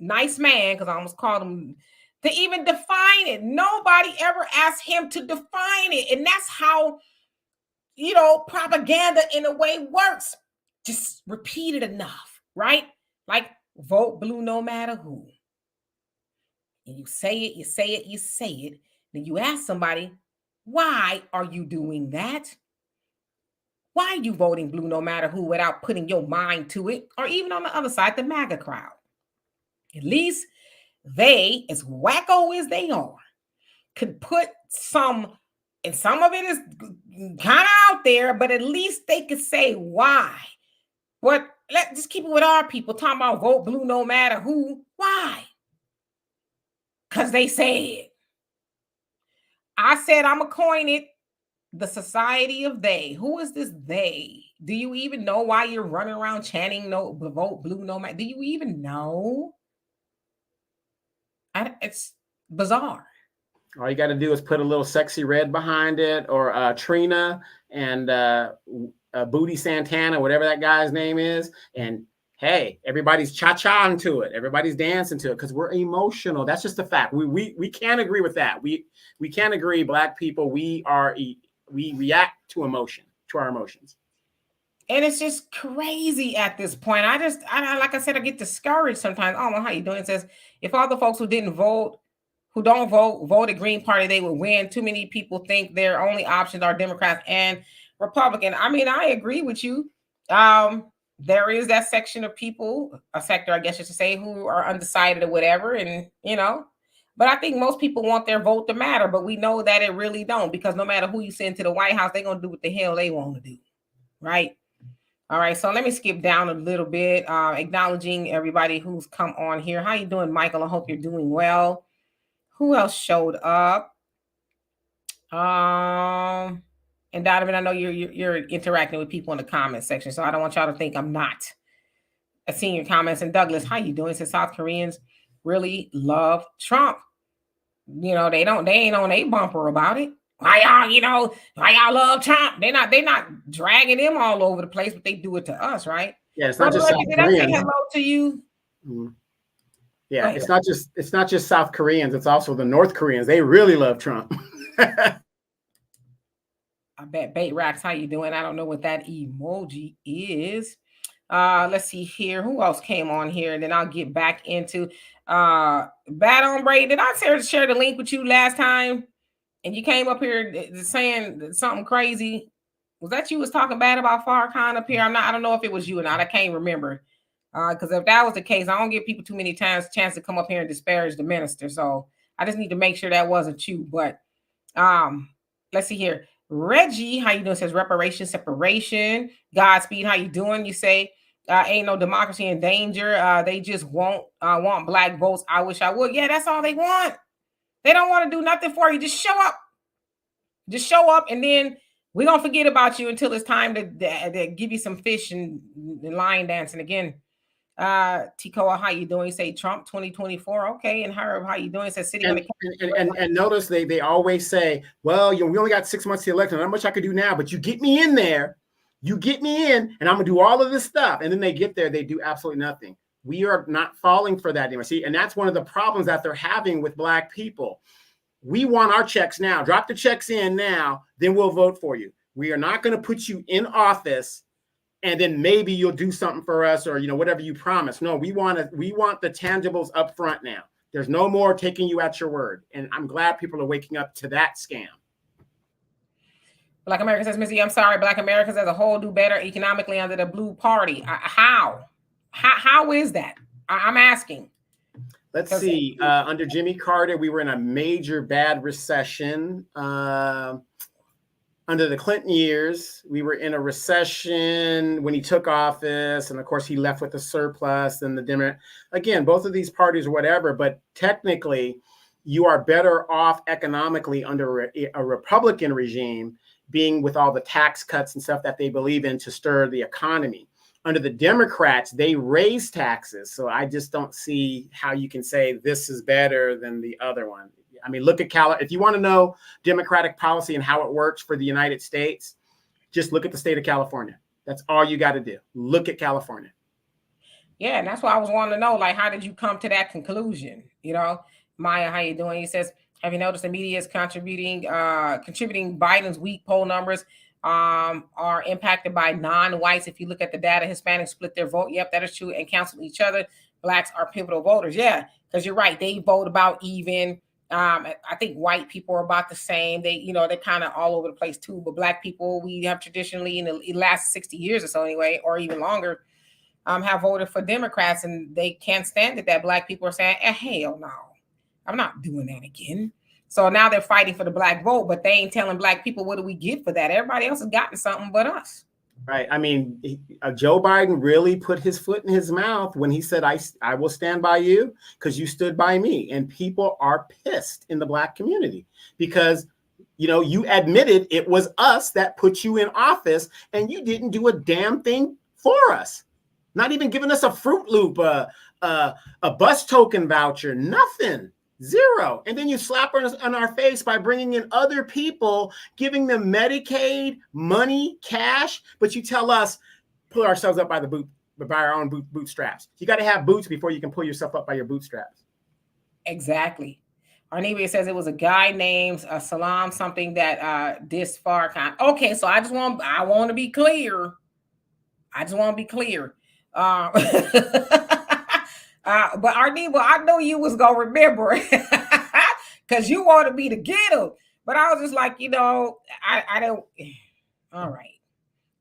nice man, because I almost called him, to even define it. Nobody ever asked him to define it. And that's how, propaganda in a way works. Just repeat it enough, right? Like vote blue no matter who. And you say it, you say it, you say it. Then you ask somebody, why are you doing that? Why are you voting blue no matter who without putting your mind to it? Or even on the other side, the MAGA crowd. At least they, as wacko as they are, could put some, and some of it is kind of out there, but at least they could say why. But let's just keep it with our people talking about vote blue no matter who. Why? Because they said. I said I'm going to coin it the society of they. Who is this they? Do you even know why you're running around chanting no vote blue no matter? Do you even know? It's bizarre. All you got to do is put a little sexy red behind it, or Trina and Booty Santana, whatever that guy's name is. And hey, everybody's cha-chaing to it. Everybody's dancing to it because we're emotional. That's just a fact. We can't agree with that. We can't agree. Black people, we react to emotion, to our emotions. And it's just crazy at this point. I like I said, I get discouraged sometimes. I don't know how you doing. It says, if all the folks who didn't vote, who don't voted Green Party, they would win. Too many people think their only options are Democrats and Republican. I mean, I agree with you. There is that section of people, a sector, I guess you should say, who are undecided or whatever. And, but I think most people want their vote to matter, but we know that it really don't, because no matter who you send to the White House, they're going to do what the hell they want to do. Right. All right, so let me skip down a little bit, acknowledging everybody who's come on here. How you doing, Michael? I hope you're doing well. Who else showed up? And Donovan, I know you're interacting with people in the comment section, so I don't want y'all to think I'm not seeing your comments. And Douglas, how you doing? Since South Koreans really love Trump, they ain't on a bumper about it. Why y'all love Trump? They're not dragging him all over the place, but they do it to us, right? Yeah, it's not just South Did I say Koreans. hello to you? Mm-hmm. Yeah, it's not just South Koreans. It's also the North Koreans. They really love Trump. I bet. Bait Racks, how you doing? I don't know what that emoji is. Let's see here. Who else came on here? And then I'll get back into Bad Hombre. Did I share the link with you last time? And you came up here saying something crazy. Was that you was talking bad about Farrakhan up here? I don't know if it was you or not. I can't remember. Because if that was the case, I don't give people too many times a chance to come up here and disparage the minister. So I just need to make sure that wasn't you. But let's see here. Reggie, how you doing? Says reparation, separation. Godspeed, how you doing? You say ain't no democracy in danger. They just want black votes. I wish I would. Yeah, that's all they want. They don't want to do nothing for you. Just show up. Just show up, and then we're going to forget about you until it's time to give you some fish and line dancing again. Tikoa, how you doing? Say Trump 2024. Okay. And Herb, how you doing? Says sitting on the and notice they always say, well, we only got 6 months to the election. Not much I could do now, but you get me in there. You get me in, and I'm going to do all of this stuff. And then they get there. They do absolutely nothing. We are not falling for that anymore. See, and that's one of the problems that they're having with black people. We want our checks now. Drop the checks in now, then we'll vote for you. We are not going to put you in office and then maybe you'll do something for us, or whatever you promise. No, we want the tangibles up front now. There's no more taking you at your word. And I'm glad people are waking up to that scam. Black America says, Missy, I'm sorry. Black Americans as a whole do better economically under the blue party. How is that? I'm asking. Let's see. Under Jimmy Carter, we were in a major bad recession. Under the Clinton years, we were in a recession when he took office. And of course, he left with a surplus and the Democrat. Again, both of these parties or whatever, but technically, you are better off economically under a Republican regime, being with all the tax cuts and stuff that they believe in to stir the economy. Under the Democrats, they raise taxes. So I just don't see how you can say this is better than the other one. I mean, look at if you want to know Democratic policy and how it works for the United States, just look at the state of California. That's all you got to do. Look at California. Yeah, and that's why I was wanting to know, like, how did you come to that conclusion? Maya, how you doing? He says, have you noticed the media is contributing Biden's weak poll numbers are impacted by non-whites? If you look at the data, Hispanics split their vote. Yep, that is true, and cancel each other. Blacks are pivotal voters. Yeah, because you're right. They vote about even. I think white people are about the same. They're kind of all over the place too. But Black people, we have traditionally in the last 60 years or so anyway, or even longer, have voted for Democrats, and they can't stand it that Black people are saying, hell no, I'm not doing that again. So now they're fighting for the Black vote, but they ain't telling Black people, what do we get for that? Everybody else has gotten something but us. Right. I mean, Joe Biden really put his foot in his mouth when he said, I will stand by you because you stood by me. And people are pissed in the Black community because, you admitted it was us that put you in office and you didn't do a damn thing for us. Not even giving us a Fruit Loop, a bus token voucher, nothing. Zero. And then you slap us on our face by bringing in other people, giving them Medicaid, money, cash, but you tell us pull ourselves up by our own bootstraps. You got to have boots before you can pull yourself up by your bootstraps. Exactly. Arnivia says it was a guy named Salam something that dissed Farrakhan. Okay, so I want to be clear. But Arneva, I know you was gonna remember because you wanted me to get him. But I was just like, I don't. All right,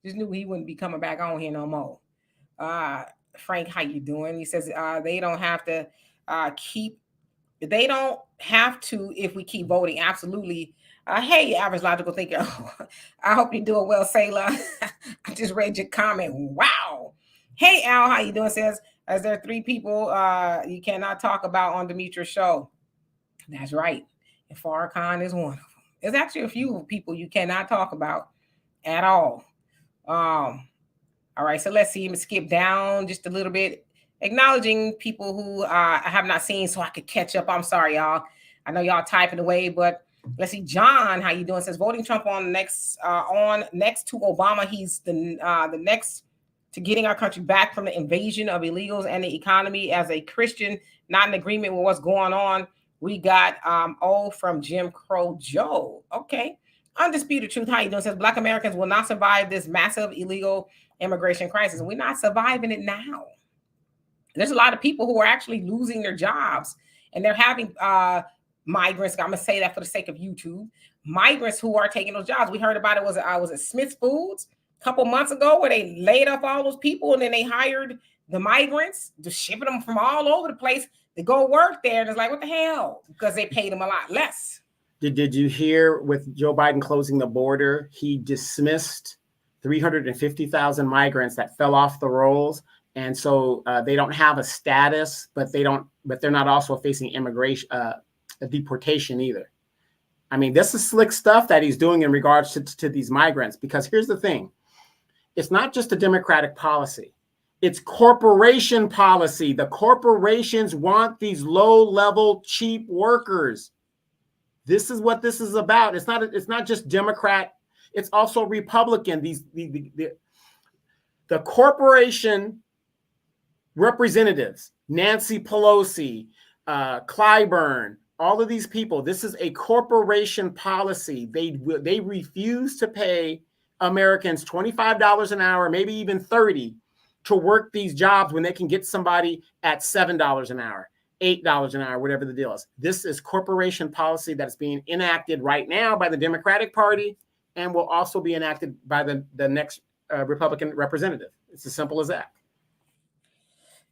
just knew he wouldn't be coming back on here no more. Frank, how you doing? He says they don't have to They don't have to if we keep voting. Absolutely. Hey, average logical thinker. I hope you're doing well, Sailor. I just read your comment. Wow. Hey, Al, how you doing? Says, as there are 3 people you cannot talk about on Demetria's show. That's right. And Farrakhan is one of them. There's actually a few people you cannot talk about at all. All right, so let's see. Let me skip down just a little bit. Acknowledging people who I have not seen so I could catch up. I'm sorry, y'all. I know y'all typing away, but let's see. John, how you doing? Says voting Trump on next to Obama. He's the next to getting our country back from the invasion of illegals and the economy. As a Christian, not in agreement with what's going on. We got from Jim Crow Joe. Okay. Undisputed Truth, how you doing? Says Black Americans will not survive this massive illegal immigration crisis. We're not surviving it now. There's a lot of people who are actually losing their jobs, and they're having migrants. I'm gonna say that for the sake of YouTube. Migrants who are taking those jobs. We heard about it. Was it Smith Foods a couple months ago where they laid off all those people and then they hired the migrants, just shipping them from all over the place to go work there. And it's like, what the hell? Because they paid them a lot less. Did you hear with Joe Biden closing the border, he dismissed 350,000 migrants that fell off the rolls. And so they don't have a status, but they're not also facing immigration, a deportation either. I mean, this is slick stuff that he's doing in regards to these migrants, because here's the thing. It's not just a Democratic policy. It's corporation policy. The corporations want these low-level, cheap workers. This is what this is about. It's not just Democrat. It's also Republican. The corporation representatives, Nancy Pelosi, Clyburn, all of these people, this is a corporation policy. They refuse to pay Americans $25 an hour, maybe even $30, to work these jobs when they can get somebody at $7 an hour, $8 an hour, whatever the deal is. This is corporation policy that's being enacted right now by the Democratic Party and will also be enacted by the next Republican representative. It's as simple as that.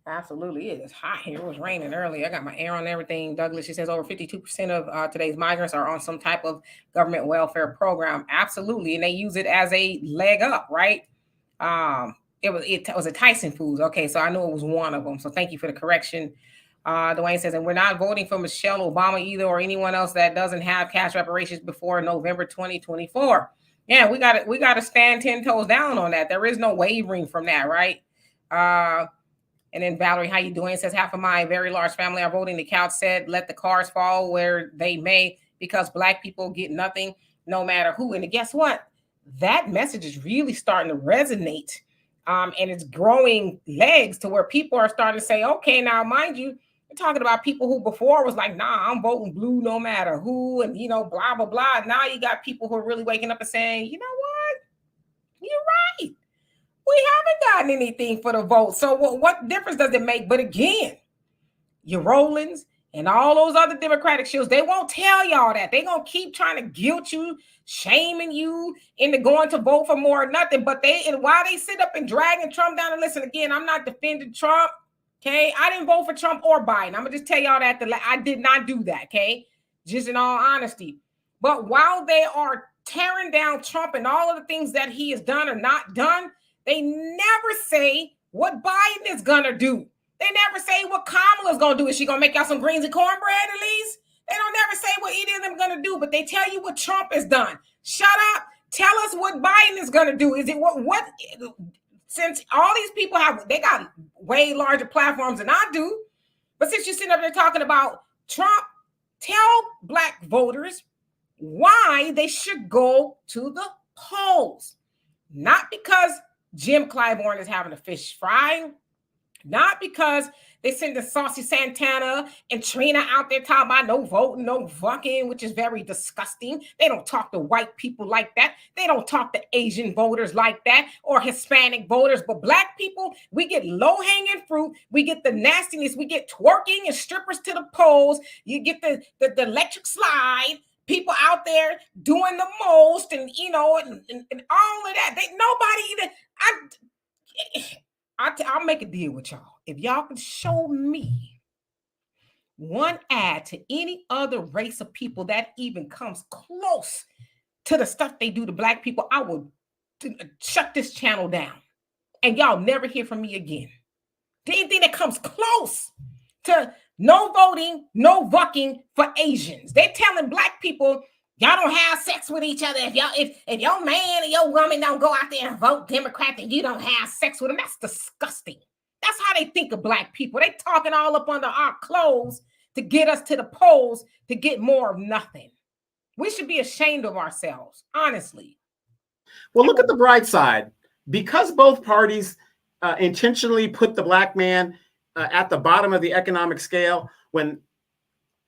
Absolutely. It is hot here. It was raining earlier. I got my air on and everything. Douglas, she says over 52% of today's migrants are on some type of government welfare program. Absolutely. And they use it as a leg up, right? It was a Tyson Foods. Okay, so I knew it was one of them. So thank you for the correction. Dwayne says, and we're not voting for Michelle Obama either, or anyone else that doesn't have cash reparations before November 2024. Yeah, we got to stand 10 toes down on that. There is no wavering from that, right? And then Valerie, how you doing? It says half of my very large family are voting. The couch said, let the cars fall where they may, because Black people get nothing no matter who. And guess what? That message is really starting to resonate And it's growing legs to where people are starting to say, okay, now mind you, you're talking about people who before was like, nah, I'm voting blue no matter who, and blah, blah, blah. Now you got people who are really waking up and saying, you know what? You're right. We haven't gotten anything for the vote. So what difference does it make? But again, your Rollins and all those other Democratic shows, they won't tell y'all that. They're going to keep trying to guilt you, shaming you into going to vote for more or nothing. But while they sit up and dragging Trump down, and listen, again, I'm not defending Trump. Okay. I didn't vote for Trump or Biden. I'm going to just tell y'all that I did not do that. Okay. Just in all honesty. But while they are tearing down Trump and all of the things that he has done or not done, they never say what Biden is going to do. They never say what Kamala's going to do. Is she going to make y'all some greens and cornbread at least? They don't never say what either of them are going to do, but they tell you what Trump has done. Shut up. Tell us what Biden is going to do. Is it what since all these people they got way larger platforms than I do, but since you're sitting up there talking about Trump, tell Black voters why they should go to the polls. Not because Jim Clyburn is having a fish fry, not because they send the Saucy Santana and Trina out there talking about no voting, no fucking, which is very disgusting. They don't talk to white people like that. They don't talk to Asian voters like that or Hispanic voters. But Black people, we get low-hanging fruit. We get the nastiness. We get twerking and strippers to the polls. You get the electric slide. People out there doing the most and all of that. I'll make a deal with y'all. If y'all can show me one ad to any other race of people that even comes close to the stuff they do to Black people, I will shut this channel down. And y'all never hear from me again. Anything that comes close to no voting, no fucking for Asians. They're telling Black people, y'all don't have sex with each other. If your man or your woman don't go out there and vote Democrat, then you don't have sex with them. That's disgusting. That's how they think of Black people. They talking all up under our clothes to get us to the polls to get more of nothing. We should be ashamed of ourselves, honestly. Well, look at the bright side. Because both parties intentionally put the Black man at the bottom of the economic scale, when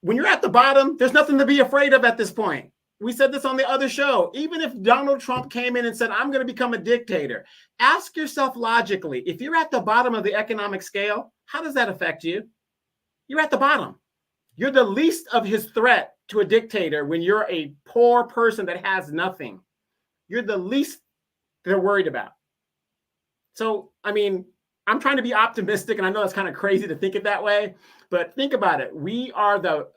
you're at the bottom, there's nothing to be afraid of at this point. We said this on the other show. Even if Donald Trump came in and said, I'm going to become a dictator, ask yourself logically, if you're at the bottom of the economic scale, how does that affect you? You're at the bottom. You're the least of his threat to a dictator when you're a poor person that has nothing. You're the least they're worried about. So, I mean, I'm trying to be optimistic, and I know it's kind of crazy to think it that way, but think about it. We are the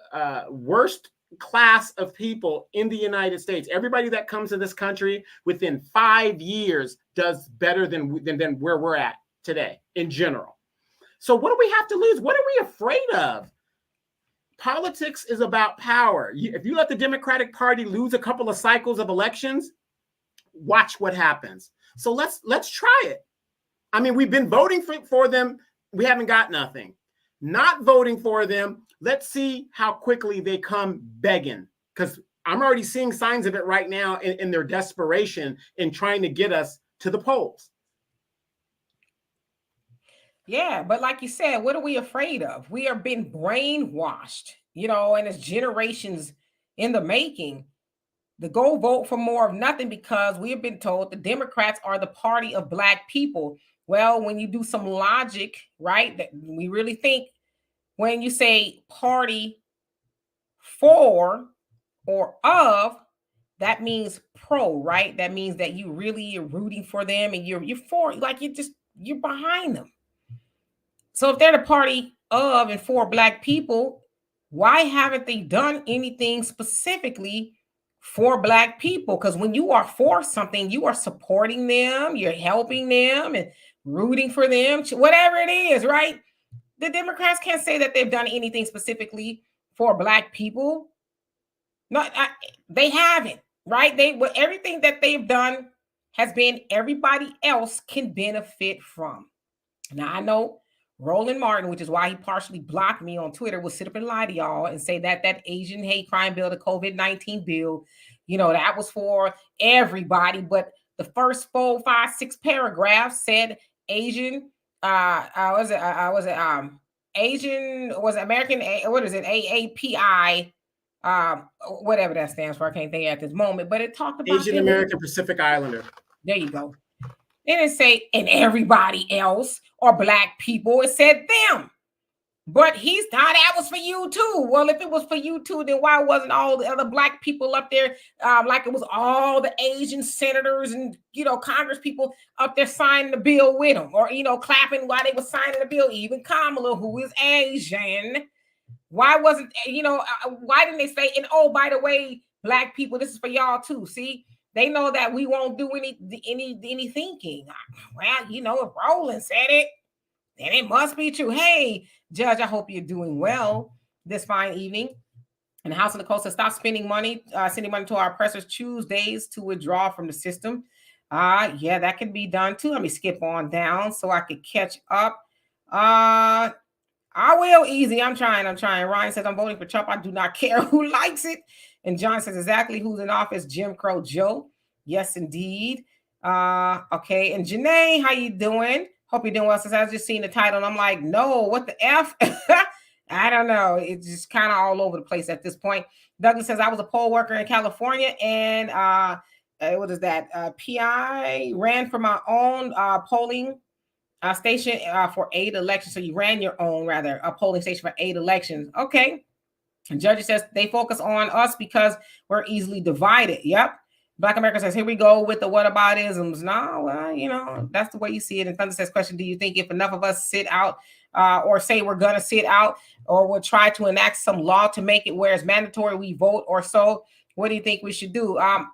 worst class of people in the United States. Everybody that comes to this country within 5 years does better than where we're at today in general. So what do we have to lose? What are we afraid of? Politics is about power. If you let the Democratic Party lose a couple of cycles of elections, watch what happens. So let's try it. I mean, we've been voting for them. We haven't got nothing. Not voting for them, let's see how quickly they come begging, because I'm already seeing signs of it right now in their desperation in trying to get us to the polls. Yeah, but like you said, what are we afraid of? We are being brainwashed, and it's generations in the making to go vote for more of nothing because we have been told the Democrats are the party of Black people. Well, when you do some logic, right, that we really think when you say party for or of, that means pro, right? That means that you really are rooting for them and you're for, like you're behind them. So if they're the party of and for Black people, why haven't they done anything specifically for Black people? Because when you are for something, you are supporting them, you're helping them and rooting for them, whatever it is, right? The Democrats can't say that they've done anything specifically for Black people. No, they haven't, right? Everything that they've done has been everybody else can benefit from. Now, I know Roland Martin, which is why he partially blocked me on Twitter, will sit up and lie to y'all and say that Asian hate crime bill, the COVID-19 bill, that was for everybody. But the first 4, 5, 6 paragraphs said Asian, was it Asian, was it American, what is it, AAPI, whatever that stands for, I can't think at this moment, but it talked about Asian American Pacific Islander. There you go. It didn't say and everybody else or black people, it said them. But he's thought that was for you too. Well, if it was for you too, then why wasn't all the other black people up there, like it was all the Asian senators and, Congress people up there signing the bill with them, or, clapping while they were signing the bill, even Kamala, who is Asian. Why wasn't, why didn't they say, and oh, by the way, black people, this is for y'all too. See, they know that we won't do any thinking. Well, if Roland said it, then it must be true. Hey, Judge, I hope you're doing well this fine evening. And the House of the Coast says, stop spending money, sending money to our oppressors. Choose days to withdraw from the system. Yeah, that can be done too. Let me skip on down so I could catch up. I will. Easy. I'm trying. Ryan says, I'm voting for Trump. I do not care who likes it. And John says, exactly who's in office? Jim Crow Joe. Yes, indeed. Okay. And Janae, how you doing? Hope you're doing well. Since I just seen the title and I'm like, no, what the F? I don't know. It's just kind of all over the place at this point. Douglas says, I was a poll worker in California and what is that? PI ran for my own polling station for 8 elections. So you ran your own, rather, a polling station for 8 elections. Okay. And Judge says they focus on us because we're easily divided. Yep. Black America says, here we go with the whataboutisms. No, well, that's the way you see it. And Thunder says, question, do you think if enough of us sit out or say we're going to sit out or we'll try to enact some law to make it where it's mandatory we vote or so, what do you think we should do? I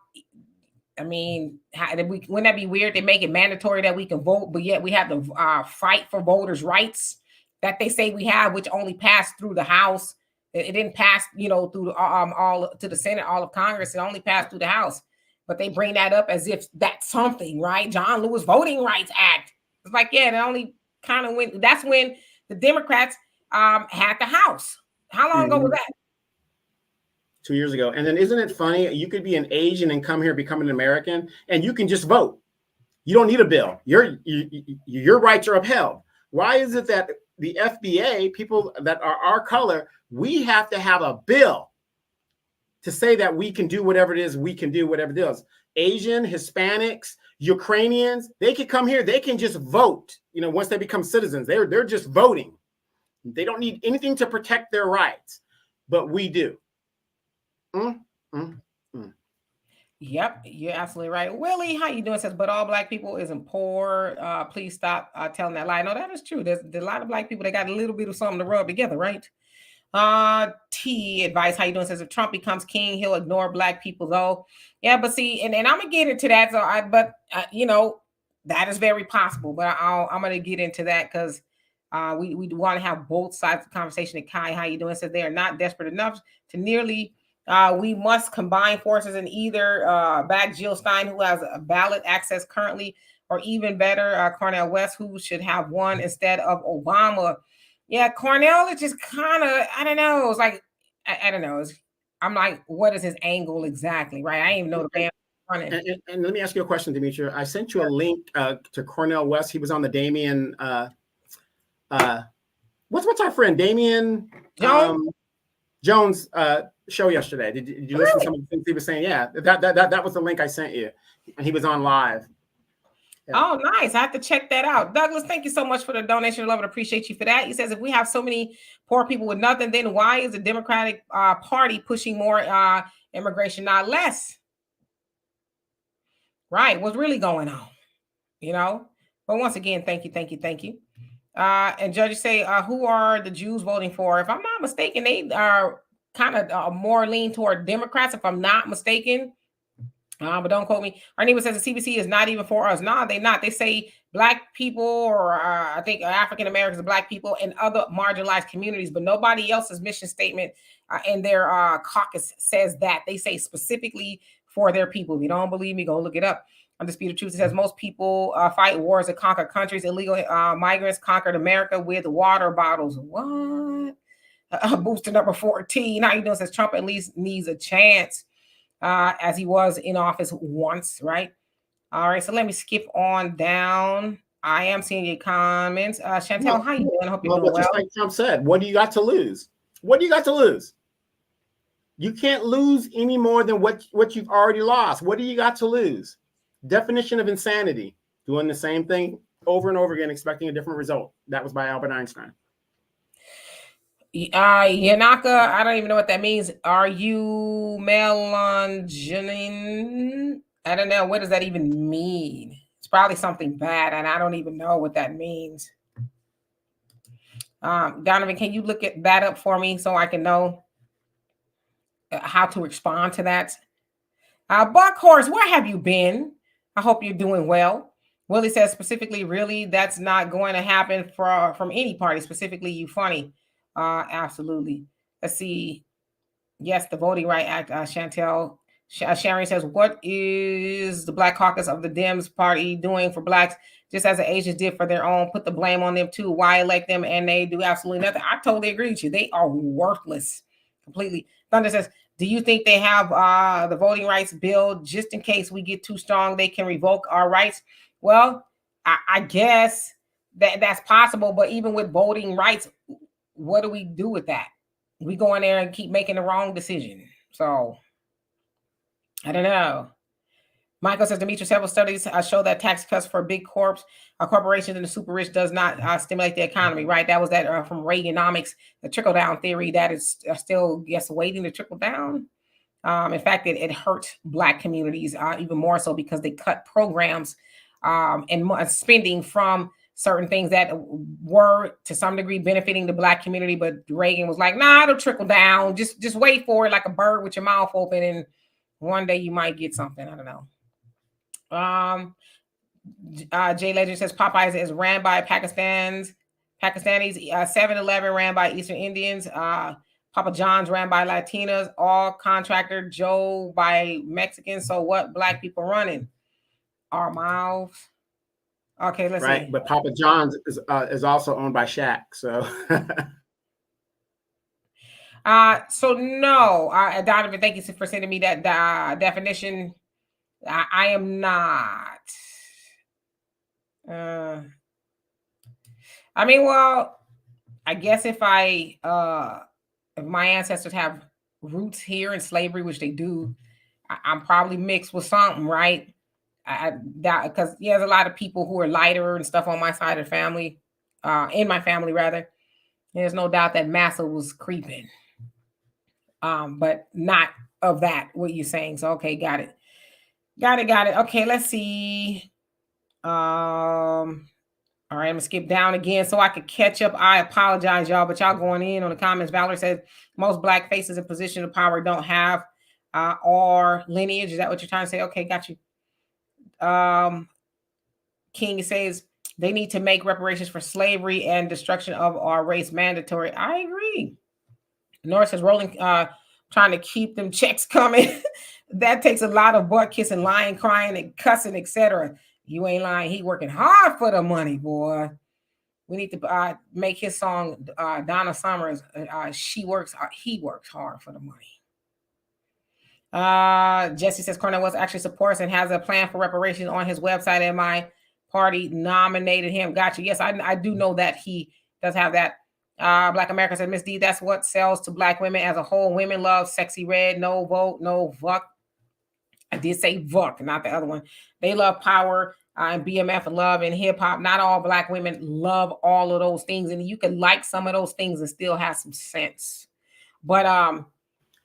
mean, wouldn't that be weird? They make it mandatory that we can vote, but yet we have to fight for voters' rights that they say we have, which only passed through the House. It didn't pass, through all to the Senate, all of Congress. It only passed through the House. But they bring that up as if that's something, right? John Lewis Voting Rights Act. It's like, yeah, it only kind of went. That's when the Democrats had the House. How long ago was that? 2 years ago. And then isn't it funny? You could be an Asian and come here, become an American, and you can just vote. You don't need a bill. Your rights are upheld. Why is it that the FBA, people that are our color, we have to have a bill to say that we can do whatever it is we can do, whatever it is? Asian, Hispanics, Ukrainians, they can come here. They can just vote. Once they become citizens, they're just voting. They don't need anything to protect their rights, but we do. Yep, you're absolutely right. Willie, how you doing? Says, but all black people isn't poor. Please stop telling that lie. No, that is true. There's a lot of black people that got a little bit of something to rub together, right? T advice, how you doing? Says, if Trump becomes king, he'll ignore black people though. Yeah, but see, and I'm gonna get into that. So that is very possible, but I'm gonna get into that because we want to have both sides of the conversation. And Kai, how you doing? Says they are not desperate enough to nearly we must combine forces and either back Jill Stein, who has a ballot access currently, or even better, Cornel West, who should have won instead of Obama. Yeah, Cornel is just kind of, I don't know. It's like, I don't know. I'm like, what is his angle exactly, right? I didn't even know the band was running. And let me ask you a question, Demetria. I sent you a link to Cornel West. He was on the Damian, what's our friend, Damian Jones show yesterday. Did you listen to some of the things he was saying? Yeah, that was the link I sent you. And he was on live. Yeah. Oh, nice. I have to check that out. Douglas, thank you so much for the donation. Love and appreciate you for that. He says, if we have so many poor people with nothing, then why is the Democratic Party pushing more immigration, not less? Right. What's really going on? But once again, thank you. And judges say, who are the Jews voting for? If I'm not mistaken, they are kind of more lean toward Democrats, if I'm not mistaken. But don't quote me. Our neighbor says the CBC is not even for us. No, they're not. They say black people, or I think African Americans, black people, and other marginalized communities, but nobody else's mission statement in their caucus says that. They say specifically for their people. If you don't believe me, go look it up. Undisputed Truth, it says most people fight wars that conquer countries. Illegal migrants conquered America with water bottles. What? Booster number 14. How you doing? Says Trump at least needs a chance. As he was in office once, right? All right, so let me skip on down. I am seeing your comments. Chantel, Well, how you doing? I hope you're well, doing just well. like Trump said, what do you got to lose? What do you got to lose? You can't lose any more than what you've already lost. What do you got to lose? Definition of insanity: doing the same thing over and over again, expecting a different result. That was by Albert Einstein. Yanaka, I don't even know what that means. Are you melangenin? I don't know. What does that even mean? It's probably something bad, and I don't even know what that means. Donovan, can you look at that up for me so I can know how to respond to that? Buckhorse, where have you been? I hope you're doing well. Willie says specifically, really, that's not going to happen from any party. Specifically, you funny. Absolutely. Let's see. Yes, the Voting Right Act, Chantel. Sharon says, what is the Black Caucus of the Dems party doing for Blacks, just as the Asians did for their own? Put the blame on them too. Why elect them and they do absolutely nothing? I totally agree with you. They are worthless completely. Thunder says, do you think they have the voting rights bill just in case we get too strong, they can revoke our rights? Well, I guess that's possible. But even with voting rights, what do we do with that? We go in there and keep making the wrong decision. So I don't know. Michael says, Demetrius, several studies show that tax cuts for big corporations and the super rich does not stimulate the economy, right? That was that from Reaganomics, the trickle-down theory that is still, yes, waiting to trickle down. In fact, it hurt Black communities even more so because they cut programs and spending from certain things that were to some degree benefiting the Black community. But Reagan was like, nah, it'll trickle down. Just wait for it like a bird with your mouth open, and one day you might get something. I don't know. Jay Legend says Popeyes is ran by Pakistanis. 7-Eleven ran by Eastern Indians. Papa John's ran by Latinas. All contractor Joe by Mexicans. So what Black people running? Our mouths. Okay, let's see. But Papa John's is also owned by Shaq. So. So no, Donovan, thank you for sending me that definition. I am not. I mean, well, I guess if my ancestors have roots here in slavery, which they do, I'm probably mixed with something, right? Because there's a lot of people who are lighter and stuff on my side of the family, in my family rather. There's no doubt that massa was creeping, but not of that. What you're saying? So okay, got it. Okay, let's see. All right, I'm gonna skip down again so I could catch up. I apologize, y'all, but y'all going in on the comments. Valerie says most Black faces in position of power don't have or lineage. Is that what you're trying to say? Okay, got you. King says they need to make reparations for slavery and destruction of our race mandatory. I agree. Norris says rolling, trying to keep them checks coming. That takes a lot of butt kissing, lying, crying, and cussing, etc. You ain't lying. He working hard for the money, boy. We need to make his song Donna Summers. He works hard for the money. Jesse says Cornel West actually supports and has a plan for reparations on his website, and my party nominated him. Gotcha. Yes, I do know that he does have that. Black America said, Miss D, that's what sells to Black women as a whole. Women love sexy red, no vote, no vuck. I did say vuck, not the other one. They love power and BMF and love and hip hop. Not all Black women love all of those things, and you can like some of those things and still have some sense. But I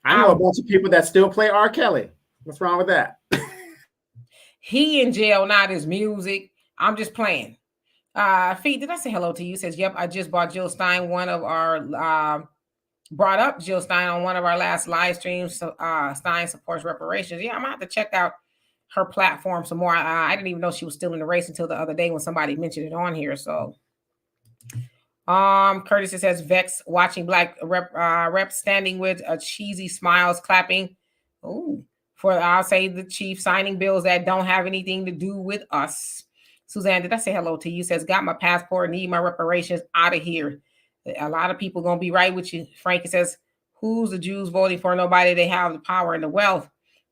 know a bunch of people that still play R. Kelly. What's wrong with that? He in jail, not his music. I'm just playing. Feet, did I say hello to you? Says, yep, I just bought Jill Stein, brought up Jill Stein on one of our last live streams. So Stein supports reparations. Yeah, I'm gonna have to check out her platform some more. I didn't even know she was still in the race until the other day when somebody mentioned it on here. So Curtis says Vex watching Black rep standing with cheesy smiles, clapping. Oh, for I'll say the chief signing bills that don't have anything to do with us. Suzanne, did I say hello to you? Says got my passport, need my reparations out of here. A lot of people gonna be right with you. Frankie says, who's the Jews voting for? Nobody. They have the power and the wealth.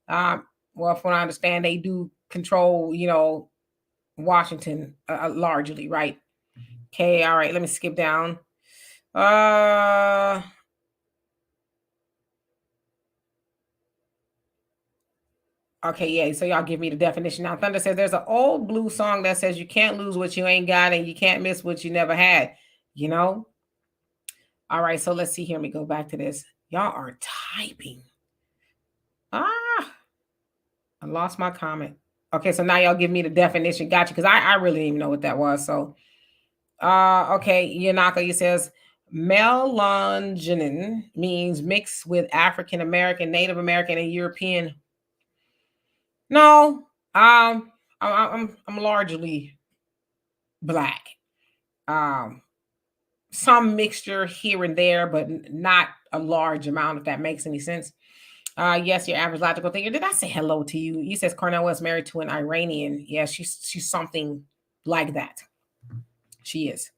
Well, from what I understand, they do control, Washington, largely, right? Okay, all right. Let me skip down. Okay, yeah. So y'all give me the definition now. Thunder says there's an old blues song that says you can't lose what you ain't got and you can't miss what you never had. You know. All right. So let's see here. Let me go back to this. Y'all are typing. I lost my comment. Okay, so now y'all give me the definition. Gotcha. Because I really didn't even know what that was. So, okay, Yanaka, you says melangenin means mixed with African American, Native American, and European. No, I'm largely black. Some mixture here and there, but not a large amount. If that makes any sense. Yes, your average logical thinker. Did I say hello to you? You says Cornell was married to an Iranian. Yeah, she's something like that. She is.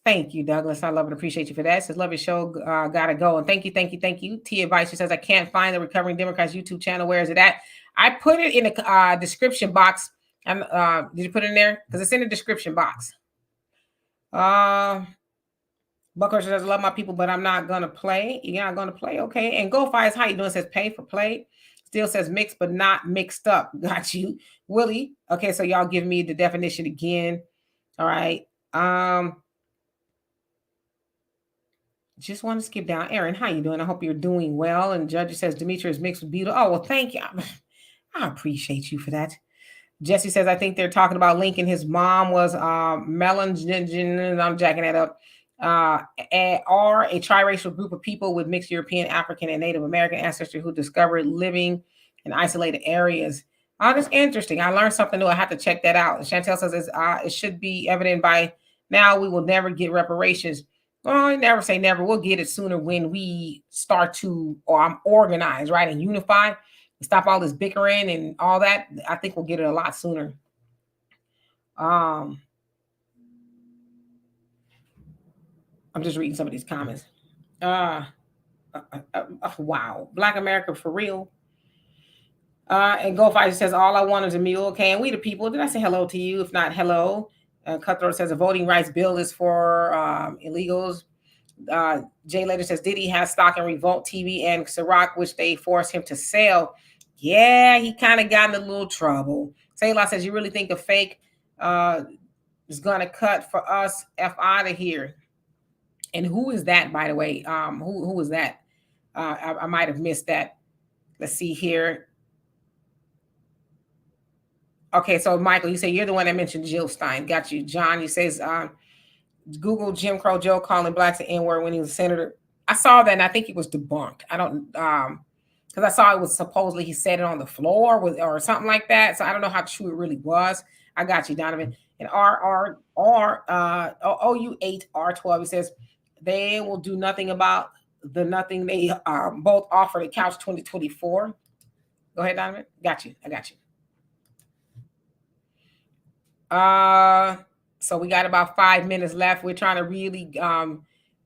Thank you, Douglas. I love and appreciate you for that. Says love your show. Gotta go. And thank you. Tia Advice. She says I can't find the Recovering Democrats YouTube channel. Where is it at? I put it in the description box. And did you put it in there? Because it's in the description box. Bucker says, I love my people, but I'm not going to play. You're not going to play? Okay. And Go Fires, how you doing? Says pay for play. Still says mixed, but not mixed up. Got you. Willie. Okay, so y'all give me the definition again. All right. Just want to skip down. Aaron, how you doing? I hope you're doing well. And Judge says, Demetria is mixed with Beetle. Oh, well, thank you. I appreciate you for that. Jesse says, I think they're talking about Lincoln. His mom was melangenin. I'm jacking that up. Are a triracial group of people with mixed European, African, and Native American ancestry who discovered living in isolated areas. That's interesting. I learned something new. I have to check that out. Chantel says it should be evident by now we will never get reparations. Well, never say never. We'll get it sooner when we start to, or I'm organized, right, and unified. Stop all this bickering and all that. I think we'll get it a lot sooner. I'm just reading some of these comments. Wow. Black America for real. And Go Fight says, all I want is a meal. Okay. And we the people. Did I say hello to you? If not, hello. Cutthroat says a voting rights bill is for illegals. Jay later says Diddy has stock in Revolt TV and Ciroc, which they forced him to sell. Yeah, he kind of got in a little trouble. Sayla says, you really think the fake is going to cut for us? F out of here. And who is that, by the way? Who was that? I might have missed that. Let's see here. Okay, so Michael, you say you're the one that mentioned Jill Stein. Got you. John, you says Google Jim Crow Joe calling blacks an N-word when he was a senator. I saw that and I think it was debunked. I don't because I saw it was supposedly he said it on the floor or something like that. So I don't know how true it really was. I got you, Donovan. And OU8R12, he says they will do nothing about the nothing they both offered at Couch 2024. Go ahead, Donovan. Got you. I got you. So we got about 5 minutes left. We're trying to really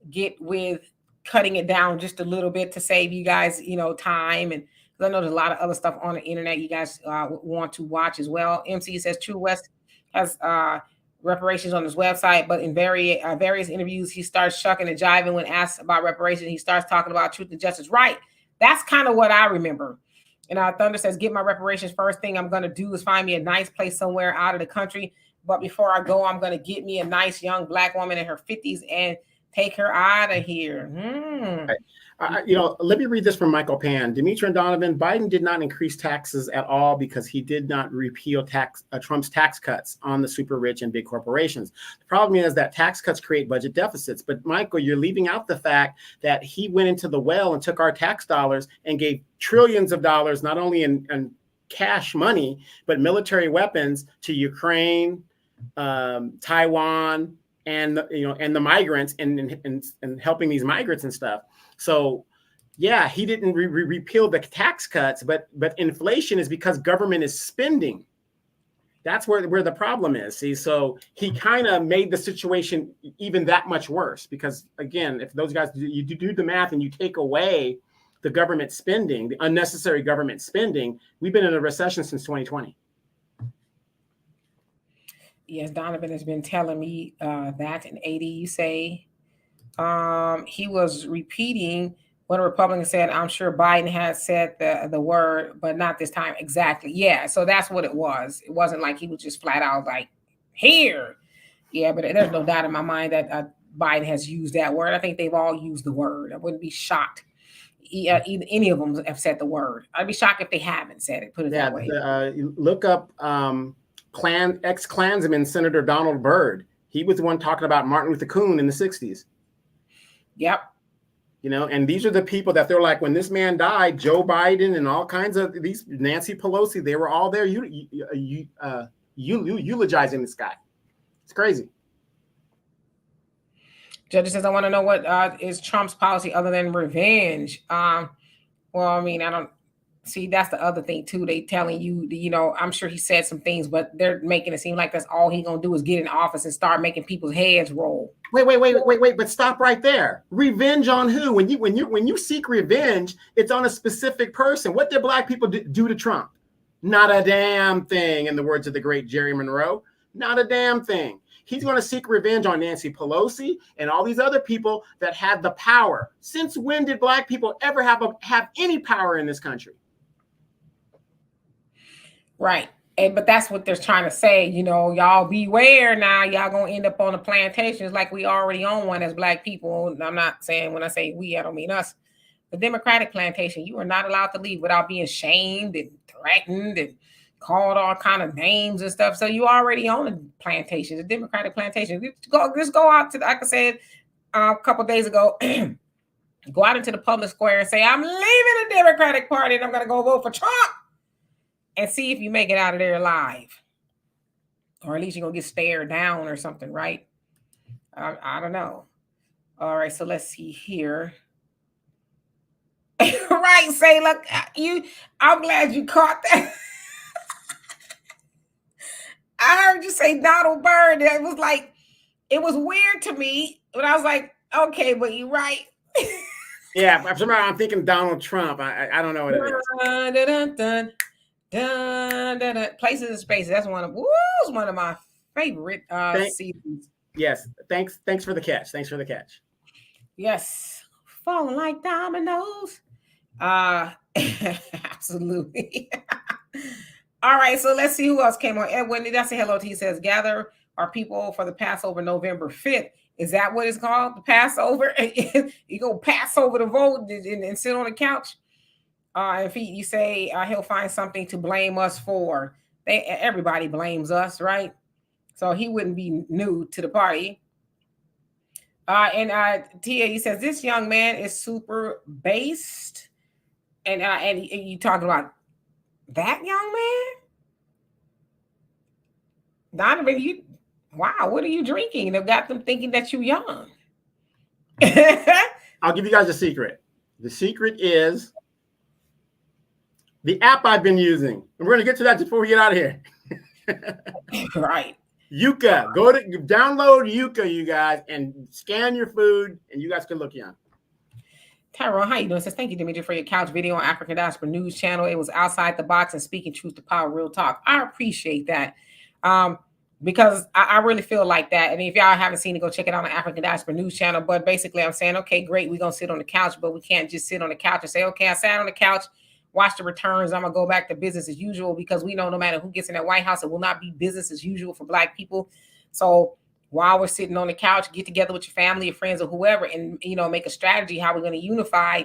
get with cutting it down just a little bit to save you guys, time. And I know there's a lot of other stuff on the internet you guys want to watch as well. MC says True West has reparations on his website, but in various interviews, he starts shucking and jiving when asked about reparations. He starts talking about truth and justice. Right. That's kind of what I remember. And Thunder says, get my reparations. First thing I'm going to do is find me a nice place somewhere out of the country. But before I go, I'm going to get me a nice young black woman in her 50s and take her out of here. Let me read this from Michael Pan. Demetria and Donovan, Biden did not increase taxes at all because he did not repeal Trump's tax cuts on the super rich and big corporations. The problem is that tax cuts create budget deficits. But Michael, you're leaving out the fact that he went into the well and took our tax dollars and gave trillions of dollars, not only in cash money, but military weapons to Ukraine, Taiwan, and the migrants and helping these migrants and stuff. So, yeah, he didn't repeal the tax cuts, but inflation is because government is spending. That's where the problem is. See, so he kind of made the situation even that much worse because, again, if those guys you do the math and you take away the government spending, the unnecessary government spending, we've been in a recession since 2020. Yes, Donovan has been telling me that in 80, you say. He was repeating what a Republican said. I'm sure Biden has said the word, but not this time exactly. Yeah, so that's what it was. It wasn't like he was just flat out like, here. Yeah, but there's no doubt in my mind that Biden has used that word. I think they've all used the word. I wouldn't be shocked. Either any of them have said the word. I'd be shocked if they haven't said it. Put it that way. Look up ex-Klansman Senator Donald Byrd. He was the one talking about Martin Luther King in the 60s. Yep. You know, and these are the people that they're like, when this man died, Joe Biden and all kinds of these, Nancy Pelosi, they were all there eulogizing this guy. It's crazy. Judge says, I want to know what is Trump's policy other than revenge. Well, I mean, I don't see, that's the other thing too. They telling you, you know, I'm sure he said some things, but they're making it seem like that's all he gonna do is get in office and start making people's heads roll. Wait, but stop right there. Revenge on who? When you seek revenge, it's on a specific person. What did Black people do to Trump? Not a damn thing, in the words of the great Jerry Monroe. Not a damn thing. He's going to seek revenge on Nancy Pelosi and all these other people that had the power. Since when did Black people ever have any power in this country? Right. But that's what they're trying to say. You know, y'all beware now. Y'all going to end up on the plantations like we already own one as Black people. I'm not saying, when I say we, I don't mean us. The Democratic plantation, you are not allowed to leave without being shamed and threatened and called all kind of names and stuff. So you already own a plantation, the Democratic plantation. Just go out to, like I said a couple of days ago, go out into the public square and say, I'm leaving the Democratic Party and I'm going to go vote for Trump, and see if you make it out of there alive. Or at least you're going to get stared down or something, right? I don't know. All right, so let's see here. Right, say, look, I'm glad you caught that. I heard you say Donald Byrd. It was weird to me, but I was like, okay, but you're right. Yeah, I'm thinking Donald Trump. I don't know what it is. Places and Spaces. That's one of my favorite seasons. Yes, thanks for the catch. Thanks for the catch. Yes, falling like dominoes. Absolutely. All right, so let's see who else came on. Edwin, did I say hello to you? He says, gather our people for the Passover November 5th. Is that what it's called? The Passover? You go pass over the vote and sit on the couch? If you say he'll find something to blame us for. Everybody blames us, right? So he wouldn't be new to the party. And Tia, he says, this young man is super based. And you talking about that young man? Donovan, wow, what are you drinking? They've got them thinking that you're young. I'll give you guys a secret. The secret is the app I've been using. And we're going to get to that before we get out of here. Right. Yuka. Go to download Yuka, you guys, and scan your food, and you guys can look young. Tyrone, how you doing? Says, thank you, Dimitri, for your couch video on African Diaspora News Channel. It was outside the box and speaking truth to power, real talk. I appreciate that. Because I really feel like that. And if y'all haven't seen it, go check it out on African Diaspora News Channel. But basically, I'm saying, okay, great, we're going to sit on the couch, but we can't just sit on the couch and say, okay, I sat on the couch, watch the returns, I'm going to go back to business as usual, because we know no matter who gets in that White House, it will not be business as usual for Black people. So while we're sitting on the couch, get together with your family, your friends, or whoever, and, make a strategy how we're going to unify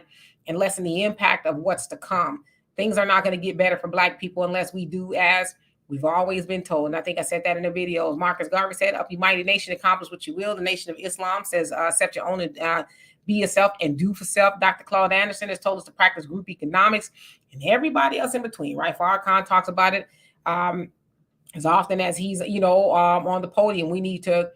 and lessen the impact of what's to come. Things are not going to get better for Black people unless we do as we've always been told. And I think I said that in the videos. Marcus Garvey said, up you mighty nation, accomplish what you will. The Nation of Islam says, accept your own, be yourself and do for self. Dr. Claude Anderson has told us to practice group economics, and everybody else in between, right? Farrakhan talks about it as often as he's, on the podium. We need to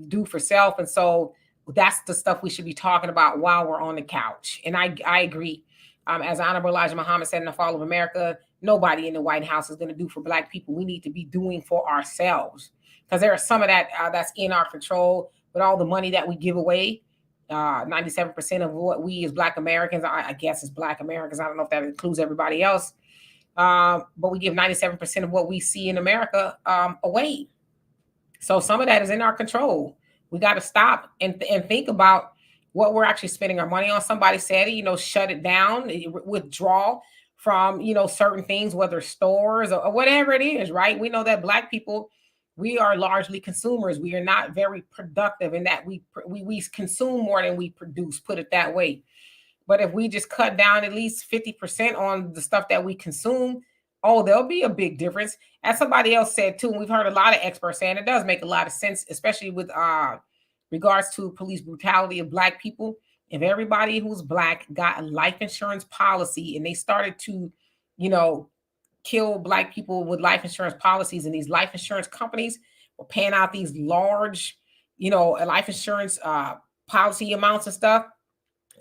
do for self. And so that's the stuff we should be talking about while we're on the couch. And I agree. As Honorable Elijah Muhammad said in The Fall of America, nobody in the White House is going to do for Black people. We need to be doing for ourselves, because there is some of that that's in our control. With all the money that we give away, 97% of what we as Black Americans, I guess as Black Americans, I don't know if that includes everybody else, but we give 97% of what we see in America away. So some of that is in our control. We got to stop and think about what we're actually spending our money on. Somebody said, shut it down, withdraw from, certain things, whether stores or whatever it is, right? We know that Black people, we are largely consumers. We are not very productive in that we consume more than we produce, put it that way. But if we just cut down at least 50% on the stuff that we consume, oh, there'll be a big difference. As somebody else said too, and we've heard a lot of experts saying it does make a lot of sense, especially with regards to police brutality of Black people. If everybody who's Black got a life insurance policy and they started to, kill Black people with life insurance policies, and these life insurance companies were paying out these large, life insurance policy amounts and stuff,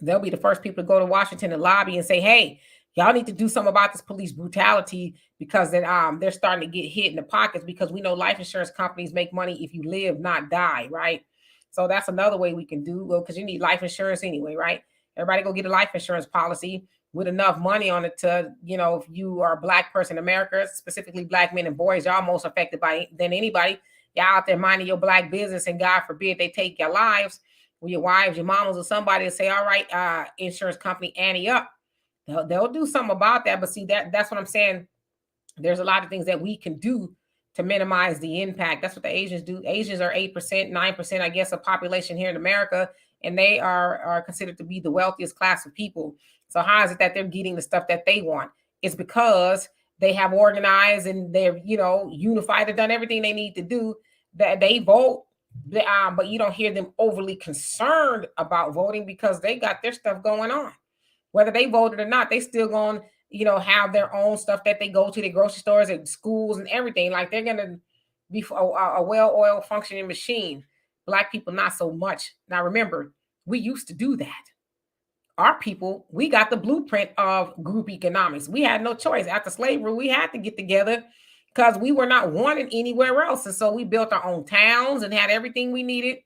they'll be the first people to go to Washington and lobby and say, hey, y'all need to do something about this police brutality, because then they're starting to get hit in the pockets, because we know life insurance companies make money if you live, not die, right? So that's another way we can do, well, because you need life insurance anyway, right? Everybody go get a life insurance policy with enough money on it to, if you are a Black person in America, specifically Black men and boys, y'all most affected by than anybody. Y'all out there minding your Black business, and God forbid they take your lives, or your wives, your mamas, or somebody to say, all right, insurance company, ante up. They'll do something about that. But see, that's what I'm saying. There's a lot of things that we can do to minimize the impact. That's what the Asians do. Asians are 8%, 9%, I guess, of population here in America, and they are considered to be the wealthiest class of people. So how is it that they're getting the stuff that they want? It's because they have organized and they're, unified and done everything they need to do, that they vote. But you don't hear them overly concerned about voting, because they got their stuff going on. Whether they voted or not, they still going to, have their own stuff that they go to, the grocery stores and schools and everything. Like, they're going to be a well-oiled functioning machine. Black people, not so much. Now, remember, we used to do that. Our people, we got the blueprint of group economics. We had no choice. After slavery, we had to get together because we were not wanted anywhere else. And so we built our own towns and had everything we needed.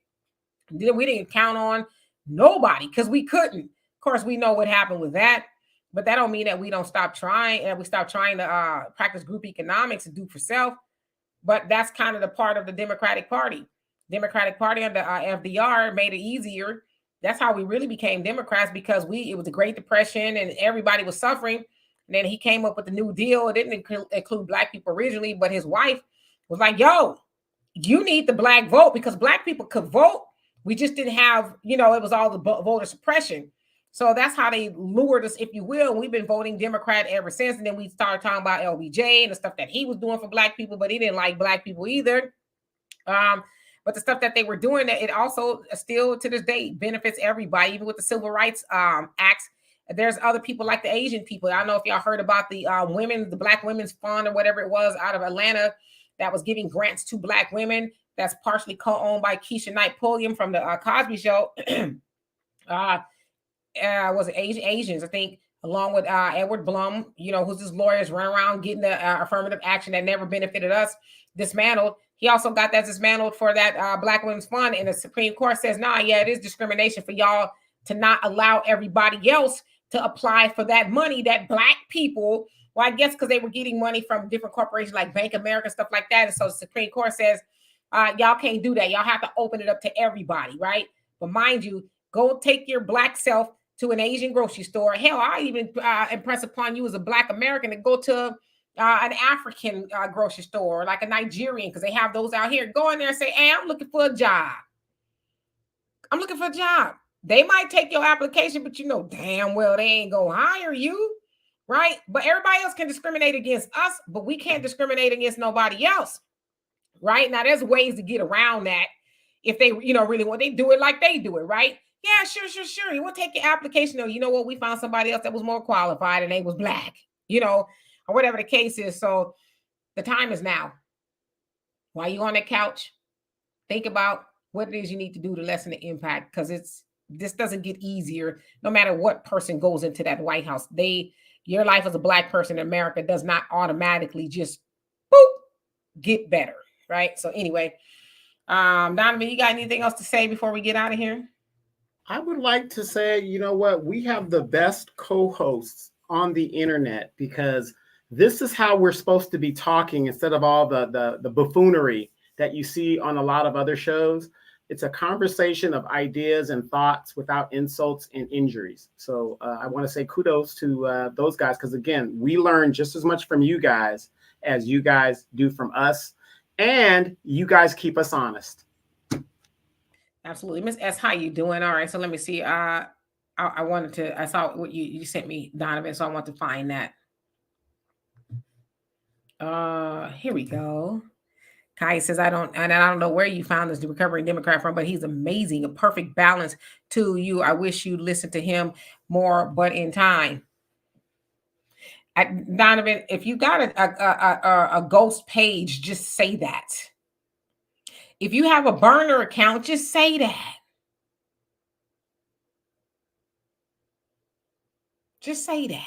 We didn't count on nobody because we couldn't. Of course, we know what happened with that. But that don't mean that we don't stop trying, and we stop trying to practice group economics and do for self. But that's kind of the part of the Democratic Party. Democratic Party under FDR made it easier. That's how we really became Democrats, because it was the Great Depression and everybody was suffering. And then he came up with the New Deal. It didn't include Black people originally, but his wife was like, yo, you need the Black vote, because Black people could vote. We just didn't have, it was all the voter suppression. So that's how they lured us, if you will. We've been voting Democrat ever since. And then we started talking about LBJ and the stuff that he was doing for Black people, but he didn't like Black people either. But the stuff that they were doing, it also still to this day benefits everybody, even with the Civil Rights Acts. There's other people like the Asian people. I don't know if y'all heard about the the Black Women's Fund or whatever it was out of Atlanta that was giving grants to Black women. That's partially co-owned by Keisha Knight Pulliam from the Cosby Show. Was it Asians, I think, along with Edward Blum, who's his lawyers run around getting the affirmative action that never benefited us dismantled. He also got that dismantled for that Black Women's Fund, and the Supreme Court says, it is discrimination for y'all to not allow everybody else to apply for that money that Black people, well, I guess because they were getting money from different corporations like Bank of America, stuff like that. And so the Supreme Court says, y'all can't do that. Y'all have to open it up to everybody, right? But mind you, go take your Black self to an Asian grocery store. Hell, I even impress upon you as a Black American to go to an African grocery store, like a Nigerian, because they have those out here. Go in there and say, hey, I'm looking for a job. I'm looking for a job. They might take your application, but you know damn well they ain't gonna hire you, right? But everybody else can discriminate against us, but we can't discriminate against nobody else, right? Now, there's ways to get around that if they, really want. They do it like they do it, right? Yeah, sure. You want to take your application, or you know what? We found somebody else that was more qualified and they was Black, or whatever the case is. So the time is now. While you on that couch, think about what it is you need to do to lessen the impact, because this doesn't get easier no matter what person goes into that White House. Your life as a Black person in America does not automatically just get better, right? So anyway, Donovan, you got anything else to say before we get out of here? I would like to say, you know what? We have the best co-hosts on the internet, because this is how we're supposed to be talking instead of all the buffoonery that you see on a lot of other shows. It's a conversation of ideas and thoughts without insults and injuries. So I want to say kudos to those guys, because again, we learn just as much from you guys as you guys do from us, and you guys keep us honest. Absolutely. Miss S, how you doing? All right, so let me see. I saw what you sent me, Donovan, so I want to find that. Here we go. Kai says, I don't know where you found this recovering Democrat from, but he's amazing. A perfect balance to you. I wish you listened to him more, but in time. Donovan, if you got a ghost page, just say that. If you have a burner account, just say that. Just say that.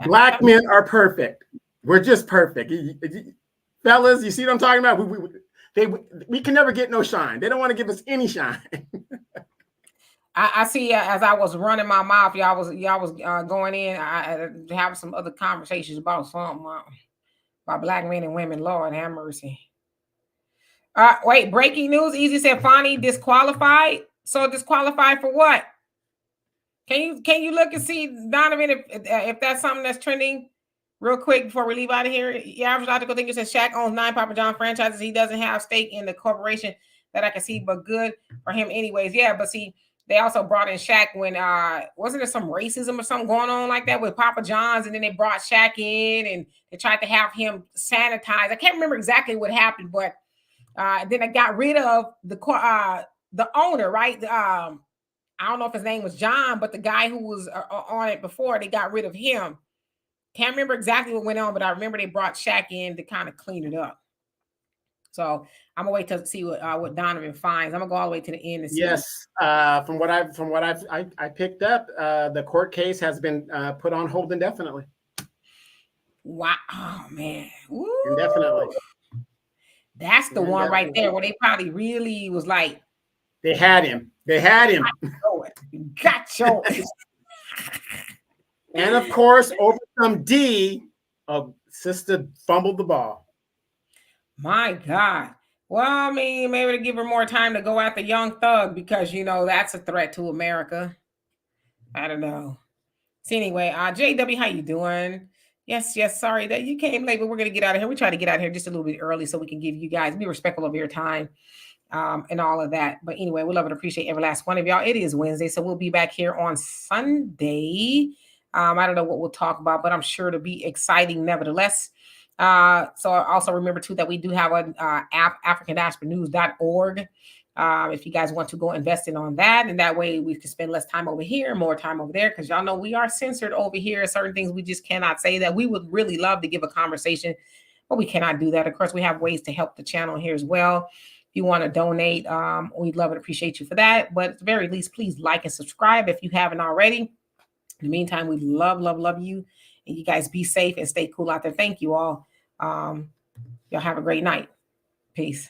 Black men are perfect. We're just perfect. Fellas, you see what I'm talking about? We can never get no shine. They don't want to give us any shine. I see. As I was running my mouth, y'all was going in. I have some other conversations about something about black men and women. Lord have mercy. Wait. Breaking news. Easy said Fonnie disqualified. So disqualified for what? Can you look and see, Donovan, if that's something that's trending? Real quick before we leave out of here, the average logical thinker says Shaq owns 9 Papa John franchises. He doesn't have stake in the corporation that I can see, but good for him anyways. Yeah, but see, they also brought in Shaq when wasn't there some racism or something going on like that with Papa John's, and then they brought Shaq in and they tried to have him sanitized. I can't remember exactly what happened, but then they got rid of the owner, right? I don't know if his name was John, but the guy who was on it before, they got rid of him. Can't remember exactly what went on, but I remember they brought Shaq in to kind of clean it up. So I'm gonna wait to see what Donovan finds. I'm gonna go all the way to the end and see. Yes, from what I picked up, the court case has been put on hold indefinitely. Wow, oh man, Woo. Indefinitely. That's the one right there where they probably really was like, they had him. Got yours. And of course, over some D, sister fumbled the ball. My God. Well, I mean, maybe to give her more time to go after Young Thug, because that's a threat to America. I don't know. So anyway, JW, how you doing? Yes. Sorry that you came late, but we're gonna get out of here. We try to get out of here just a little bit early so we can give you guys, be respectful of your time. And all of that. But anyway, we love and appreciate every last one of y'all. It is Wednesday, so we'll be back here on Sunday. I don't know what we'll talk about, but I'm sure to be exciting nevertheless. So also remember too that we do have an app, african-news.org. If you guys want to go invest in on that, and that way we can spend less time over here, more time over there, because y'all know we are censored over here. Certain things we just cannot say. That we would really love to give a conversation, but we cannot do that. Of course, we have ways to help the channel here as well. If you want to donate, we'd love and appreciate you for that. But at the very least, please like and subscribe if you haven't already. In the meantime, we love you. And you guys be safe and stay cool out there. Thank you all. Y'all have a great night. Peace.